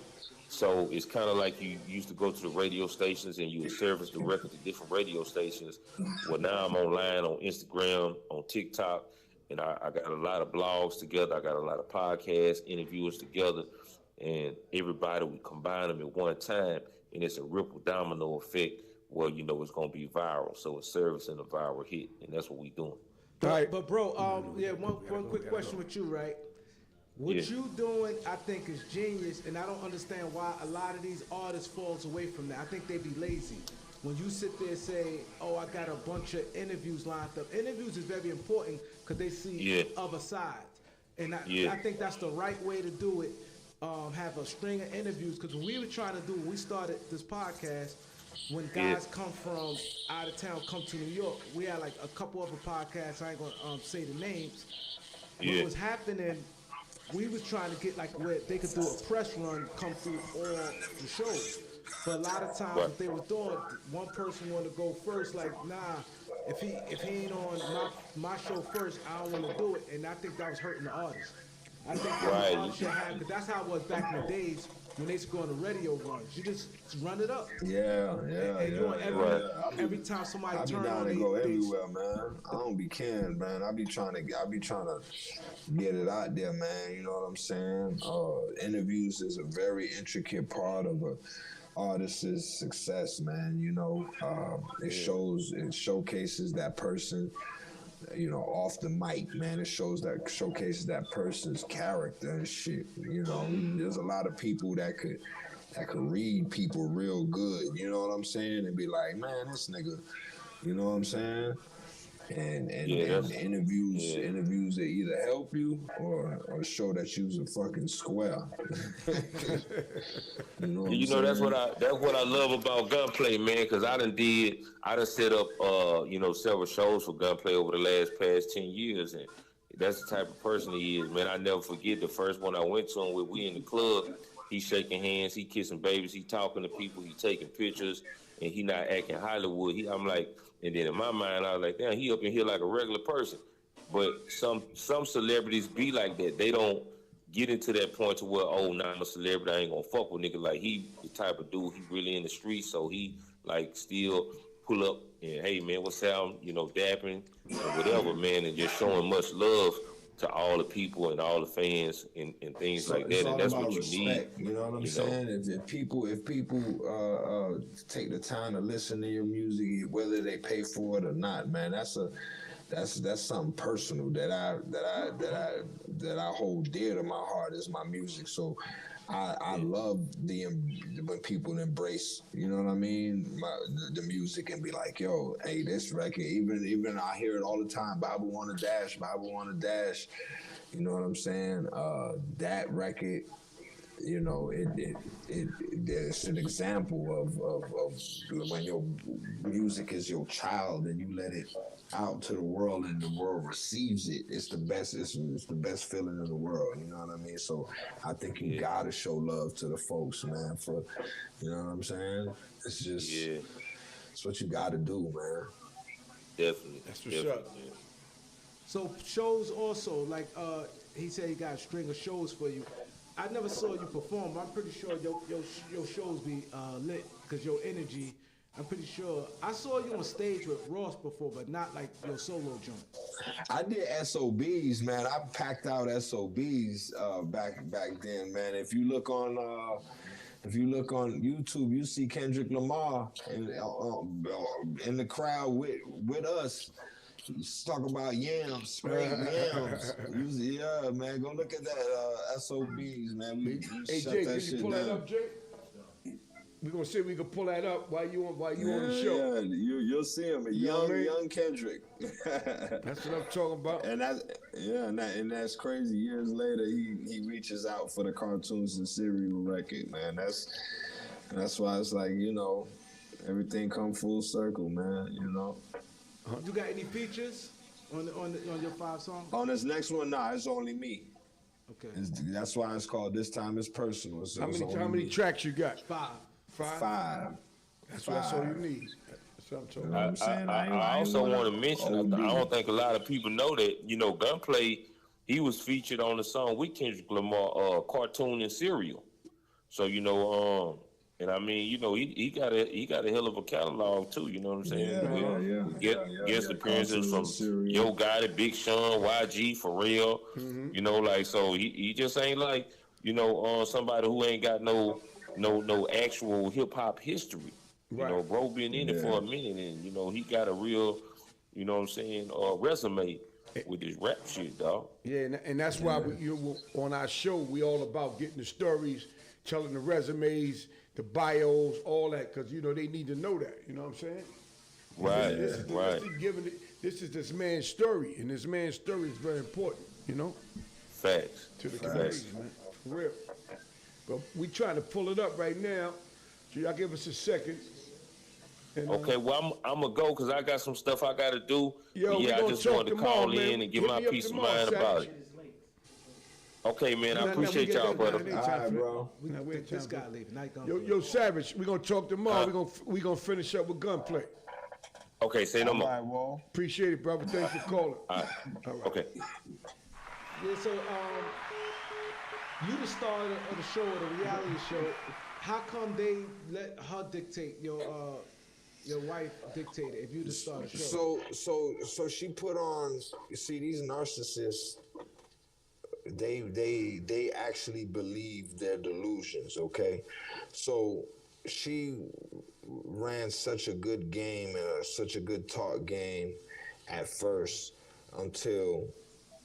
So it's kind of like you used to go to the radio stations and you would service the record to different radio stations. Well, now I'm online on Instagram, on TikTok, and I got a lot of blogs together. I got a lot of podcast interviewers together, and everybody, we combine them at one time, and it's a ripple domino effect where, you know, it's going to be viral. So it's servicing a viral hit, and that's what we doing. All right. But bro, one quick question with you, right? What Yeah. you doing, I think, is genius, and I don't understand why a lot of these artists falls away from that. I think they be lazy. When you sit there and say, "Oh, I got a bunch of interviews lined up," interviews is very important because they see Yeah. other sides, and Yeah. I think that's the right way to do it. Have a string of interviews because when we were trying to do, when we started this podcast, when guys Yeah. come from out of town, come to New York, we had like a couple other podcasts. I ain't gonna say the names. Yeah. What was happening? We was trying to get like where they could do a press run, come through all the shows. But a lot of times, Right. what they were doing, one person wanted to go first. Like, nah, if he ain't on my show first, I don't want to do it. And I think that was hurting the artist. I think that Right. the artist should have, because that's how it was back in the days when they used to go on the radio runs. You just run it up. Yeah, And you know, every time somebody I be turn down on, to they, go they everywhere, man. I don't be caring, man. I be trying to get it out there, man. You know what I'm saying? Interviews is a very intricate part of a artist's success, man. You know, it showcases that person. You know, off the mic, man, it showcases that person's character and shit. You know, there's a lot of people that could read people real good. You know what I'm saying? And be like, man, this nigga. You know what I'm saying? And interviews that either help you or show that you's a fucking square. You know what I'm saying? that's what I love about Gunplay, man, because I done set up several shows for Gunplay over the past 10 years, and that's the type of person he is, man. I never forget the first one I went to him with. We in the club, he shaking hands, he kissing babies, he talking to people, he taking pictures, and he not acting Hollywood. I'm like, and then in my mind, I was like, damn, he up in here like a regular person. But some celebrities be like that. They don't get into that point to where, oh, now I'm a celebrity, I ain't gonna fuck with nigga. Like, he the type of dude, he really in the streets, so he like still pull up and, hey man, what's up, dapping or whatever, man, and just showing much love to all the people and all the fans and things like that. And that's what you need. You know what I'm saying? If people take the time to listen to your music, whether they pay for it or not, man, that's something personal that I hold dear to my heart is my music. So I love when people embrace, you know what I mean, the music and be like, yo, hey, this record, even I hear it all the time, Bible wanna dash, you know what I'm saying? That record, you know, it's an example of when your music is your child and you let it out to the world and the world receives it. It's the best. It's the best feeling in the world. You know what I mean? So I think you gotta show love to the folks, man. For you know what I'm saying? It's just it's what you gotta do, man. Definitely. That's what's up. So shows also, like he said he got a string of shows for you. I never saw you perform, but I'm pretty sure your shows be lit because your energy. I'm pretty sure I saw you on stage with Ross before, but not like your solo joint. I did SOBs, man. I packed out SOBs back then, man. If you look on YouTube, you see Kendrick Lamar in the crowd with us. He's talking about yams, spraying yams. Yeah, man, go look at that SOBs, man. We Hey shut Jay, that can shit you pull down. that up, Jay? We're gonna see if we can pull that up while you on the show. Yeah, you'll see him, You know what I mean? young Kendrick. That's what I'm talking about. And that's crazy. Years later, he reaches out for the cartoons and cereal record, man. That's why it's like, you know, everything come full circle, man. You know. You got any features on your 5 songs? On this next one, nah, it's only me. Okay. That's why it's called This Time Is Personal. So How many tracks you got? 5. 5. That's all you need. That's what I'm talking You know about. what I'm saying? I also want to mention, I don't think a lot of people know that, Gunplay, he was featured on the song with Kendrick Lamar, Cartoon and Cereal. So, and I mean, he got a hell of a catalog too, you know what I'm saying? Guest appearances from Yo Gotti, Big Sean, YG, Pharrell, so he just ain't like, somebody who ain't got no actual hip hop history. Right. Bro been in it for a minute, and he got a real, resume. with this rap shit, dog. Yeah, and that's why on our show we all about getting the stories, telling the resumes, the bios, all that, because they need to know that. You know what I'm saying? Right, right. This is this man's story, and this man's story is very important. Facts. To the community, man, for real. But we trying to pull it up right now. So y'all give us a second. And, Okay, well, I'm going to go because I got some stuff I got to do. Yo, I just wanted to call in and give my Hit me up peace of tomorrow, mind about Savage. it. Okay, man, I Nah, we appreciate get y'all, that brother. done. It ain't All time right, for bro. This guy leaving. Night gun. Yo, Savage, we gonna talk tomorrow. We gonna finish up with Gunplay. Okay, say no All more. right, Wall. Appreciate it, brother. Thanks for calling. All right. All right. Okay. Yeah, so you the star of the show, of the reality show. How come they let her dictate your wife dictate it if you the star of the show? So she put on. You see, these narcissists, they actually believe their delusions. Okay, so she ran such a good game and such a good talk game at first until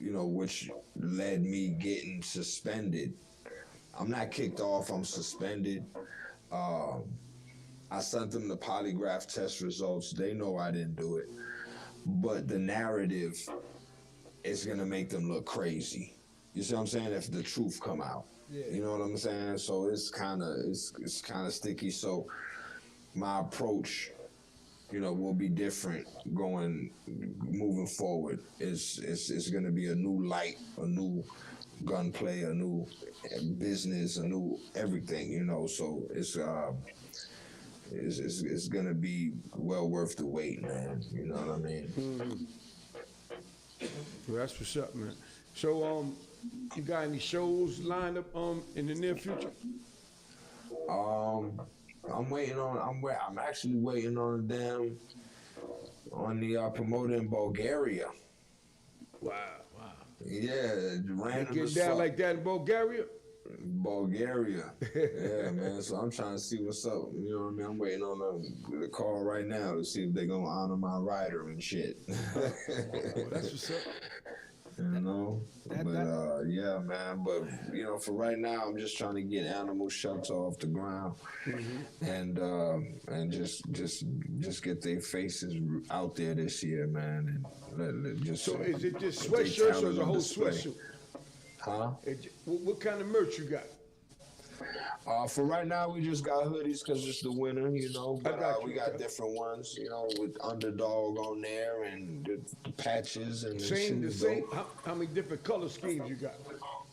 which led me getting suspended. I'm not kicked off. I'm suspended. I sent them the polygraph test results. They know I didn't do it. But the narrative is going to make them look crazy. You see what I'm saying? If the truth come out. Yeah. You know what I'm saying? So it's kind of sticky. So my approach, will be different moving forward. It's going to be a new light, a new gunplay, a new business, a new everything, so it's gonna be well worth the wait, man. You know what I mean? Mm-hmm. Well, that's what's up, man. So, you got any shows lined up in the near future? I'm actually waiting on the promoter in Bulgaria. Wow. Yeah, random. Get down like that in Bulgaria? Bulgaria. Yeah, man. So I'm trying to see what's up. You know what I mean? I'm waiting on the call right now to see if they're gonna honor my rider and shit. Well, that's what's up. Yeah, man. But for right now, I'm just trying to get animal shelter off the ground, and just get their faces out there this year, man. And just. So is it just sweatshirts or is it a whole sweatshirt? Huh? What kind of merch you got? For right now, we just got hoodies because it's the winter, But we got okay. different ones, with Underdog on there and the patches and The same. How many different color schemes you got?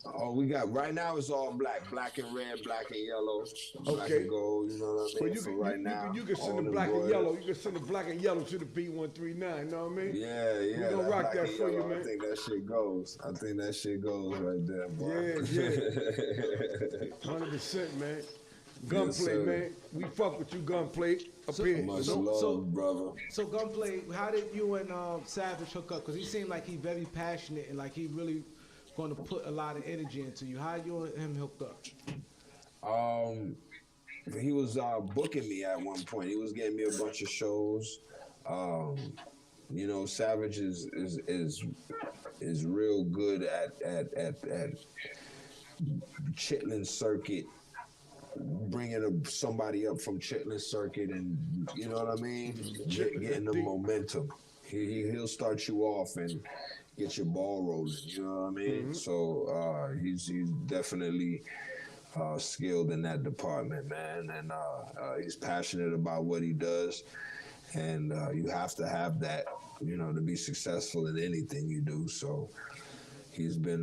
Oh, we got right now it's all black and red, black and yellow, black Okay. and gold. You know what I mean? Well, For right now, you can send the all black and embroidered. yellow. You can send the black and yellow to the B139. You know what I mean? Yeah. We gonna rock black that and for you, yellow, man. I think that shit goes right there, boy. Yeah. 100%, man. Gunplay, sir. man. We fuck with you, Gunplay. Up here. Much So- love, so- brother. So Gunplay, how did you and Savage hook up? Because he seemed like he very passionate and like he really going to put a lot of energy into you. How you and him hooked up? He was booking me at one point. He was getting me a bunch of shows. Savage is real good at Chitlin Circuit, bringing somebody up from Chitlin Circuit, and you know what I mean, getting the momentum. He'll start you off and get your ball rolling. You know what I mean? So he's definitely skilled in that department, man, and he's passionate about what he does. And you have to have that, to be successful in anything you do. So he's been,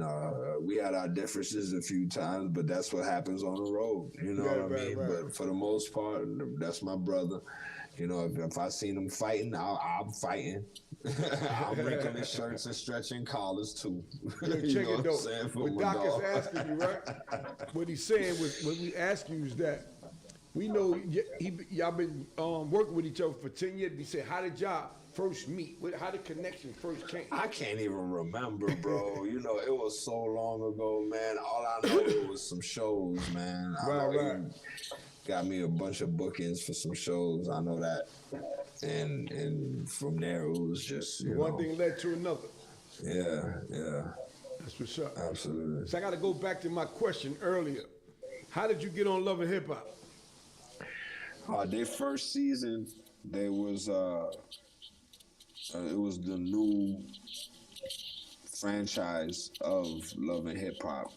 we had our differences a few times, but that's what happens on the road. You know what I mean? Right. But for the most part, that's my brother. If I seen him fighting, I'm fighting. I'm wrinkling shirts and stretching collars too. Yo, check You know it what though. I'm saying? For What my Doc dog. is asking you, right? What he's saying was, what we ask you is that we know y'all been working with each other for 10 years. He said, how did y'all first meet? How did connection first came? I can't even remember, bro. It was so long ago, man. All I know it was some shows, man. I know he got me a bunch of bookings for some shows. I know that. And from there, it was just, One thing led to another. Yeah. That's what's up. Absolutely. So I got to go back to my question earlier. How did you get on Love and Hip Hop? Their first season, it was the new franchise of Love and Hip Hop.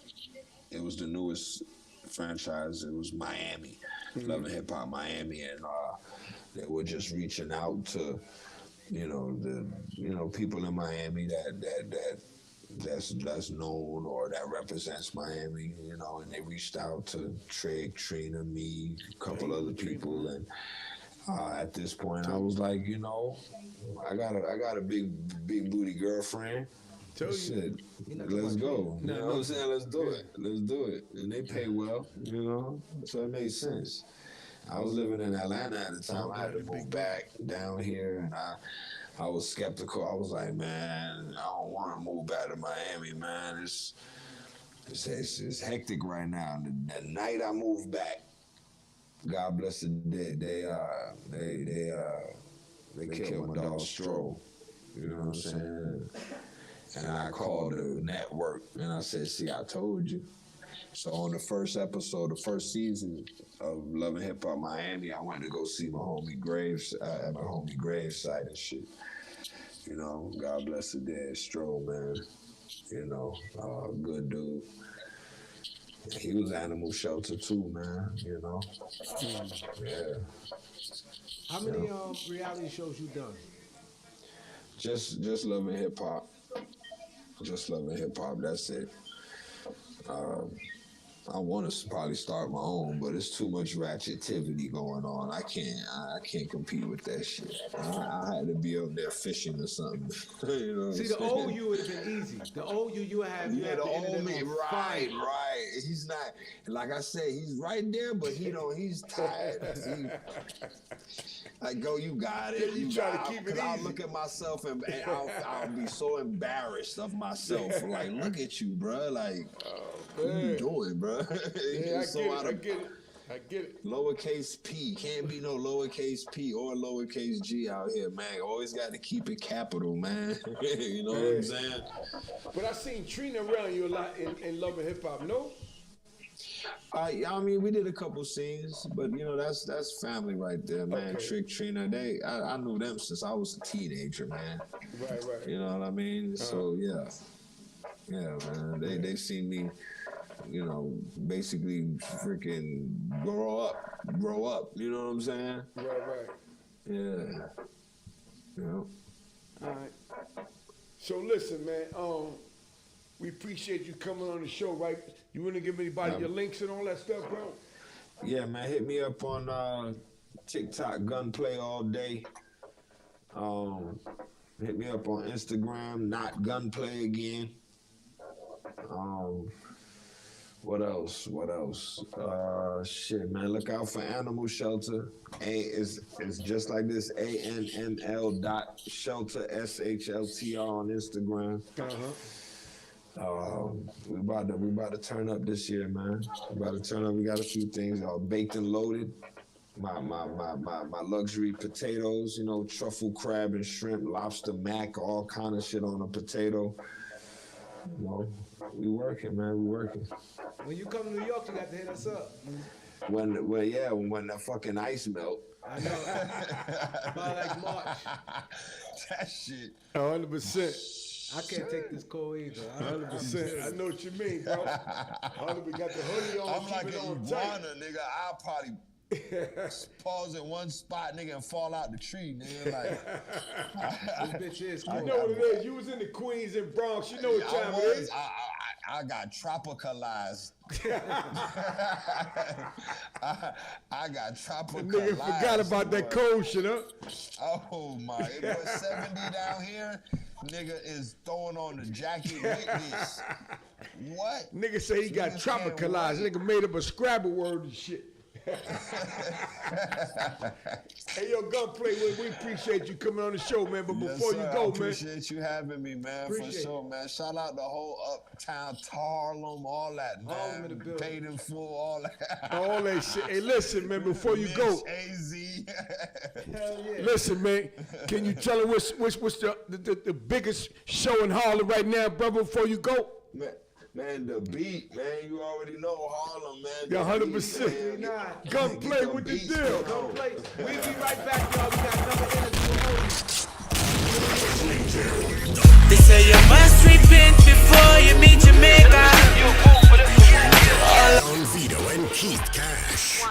It was the newest franchise. It was Miami, Love and Hip Hop Miami, and they were just reaching out to, people in Miami that's known or that represents Miami, and they reached out to Trig, Trina, me, a couple other people, and at this point I was like, I got a big booty girlfriend. Shit, let's go. You know what I'm saying? Let's do it. And they pay well, so it made sense. I was living in Atlanta at the time. I had to move back down here, and I was skeptical. I was like, man, I don't want to move back to Miami, man. It's hectic right now. The night I moved back, God bless the dead, they killed my dog Stroll. You know what I'm saying? And I called the network and I said, see, I told you. So on the first episode, the first season of Love and Hip Hop Miami, I went to go see my homie Graves at my homie Graves site and shit. God bless the dead, Stroll, man. Good dude. He was Animal Shelter too, man. Yeah. How many reality shows you done? Just Love and Hip Hop. Just Love and Hip Hop. That's it. I want to probably start my own, but it's too much ratchetivity going on. I can't compete with that shit. I had to be up there fishing or something. See, the old you would have been easy. The old you would have. Yeah, the old me, right. He's not, like I said, he's right there, but he's tired. Like, go, you got it. You try to keep it easy. I'll look at myself and I'll be so embarrassed of myself. Like, look at you, bro. Like, what you doing, bro? Yeah, I get it. Lowercase p. Can't be no lowercase p or lowercase g out here, man. Always got to keep it capital, man. You know what I'm saying? But I seen Trina around you a lot in Love and Hip Hop, no? I mean, we did a couple scenes, but that's family right there, man. Okay. Trick, Trina, I knew them since I was a teenager, man. Right. You know what I mean? So yeah, man. They seen me, basically freaking grow up. You know what I'm saying? Right. Yeah. All right. So listen, man. We appreciate you coming on the show, right? You want to give anybody your links and all that stuff, bro? Yeah, man. Hit me up on TikTok, Gunplay all day. Hit me up on Instagram, not Gunplay again. What else? Shit, man. Look out for Animal Shelter. It's just like this. ANML.shelter, SHLTR on Instagram. We about to turn up this year, man. We got a few things. Baked and loaded. My luxury potatoes, truffle, crab, and shrimp, lobster, mac, all kind of shit on a potato. We working, man. We working. When you come to New York, you got to hit us up. When the fucking ice melt. I know. By like March. That shit. 100%. I can't take this cold either. 100%. I know what you mean, bro. 100%. Got the hoodie on. I'm like an iguana, nigga. I'll probably pause in one spot, nigga, and fall out the tree, nigga. Like, this bitch is cool. You know what it is. You was in the Queens and Bronx. You know what time it is. I got tropicalized. I got tropicalized. Nigga forgot about that cold shit, huh? Oh my! It was 70 down here. Nigga is throwing on the jacket with this. What? Nigga say he got tropicalized. Nigga made up a Scrabble word and shit. Hey, yo, Gunplay, we appreciate you coming on the show, man. But Yes, before sir. you I go, man. appreciate you having me, man, Appreciate for sure, man. Shout out the whole uptown Harlem, all that, man. Harlem in the building. Paid in full, all that. All that shit. Hey, listen, man, before you go. Mitch, AZ. Hell yeah. Listen, man, can you tell them what's the biggest show in Harlem right now, brother, before you go? Man, the beat, man, you already know Harlem, man. Yeah, The 100%. beat, man. Gunplay with the deal. Gunplay. We'll be right back, y'all. We got another interview. They say you must repent before you meet your maker. Don Vito and Keith Cash.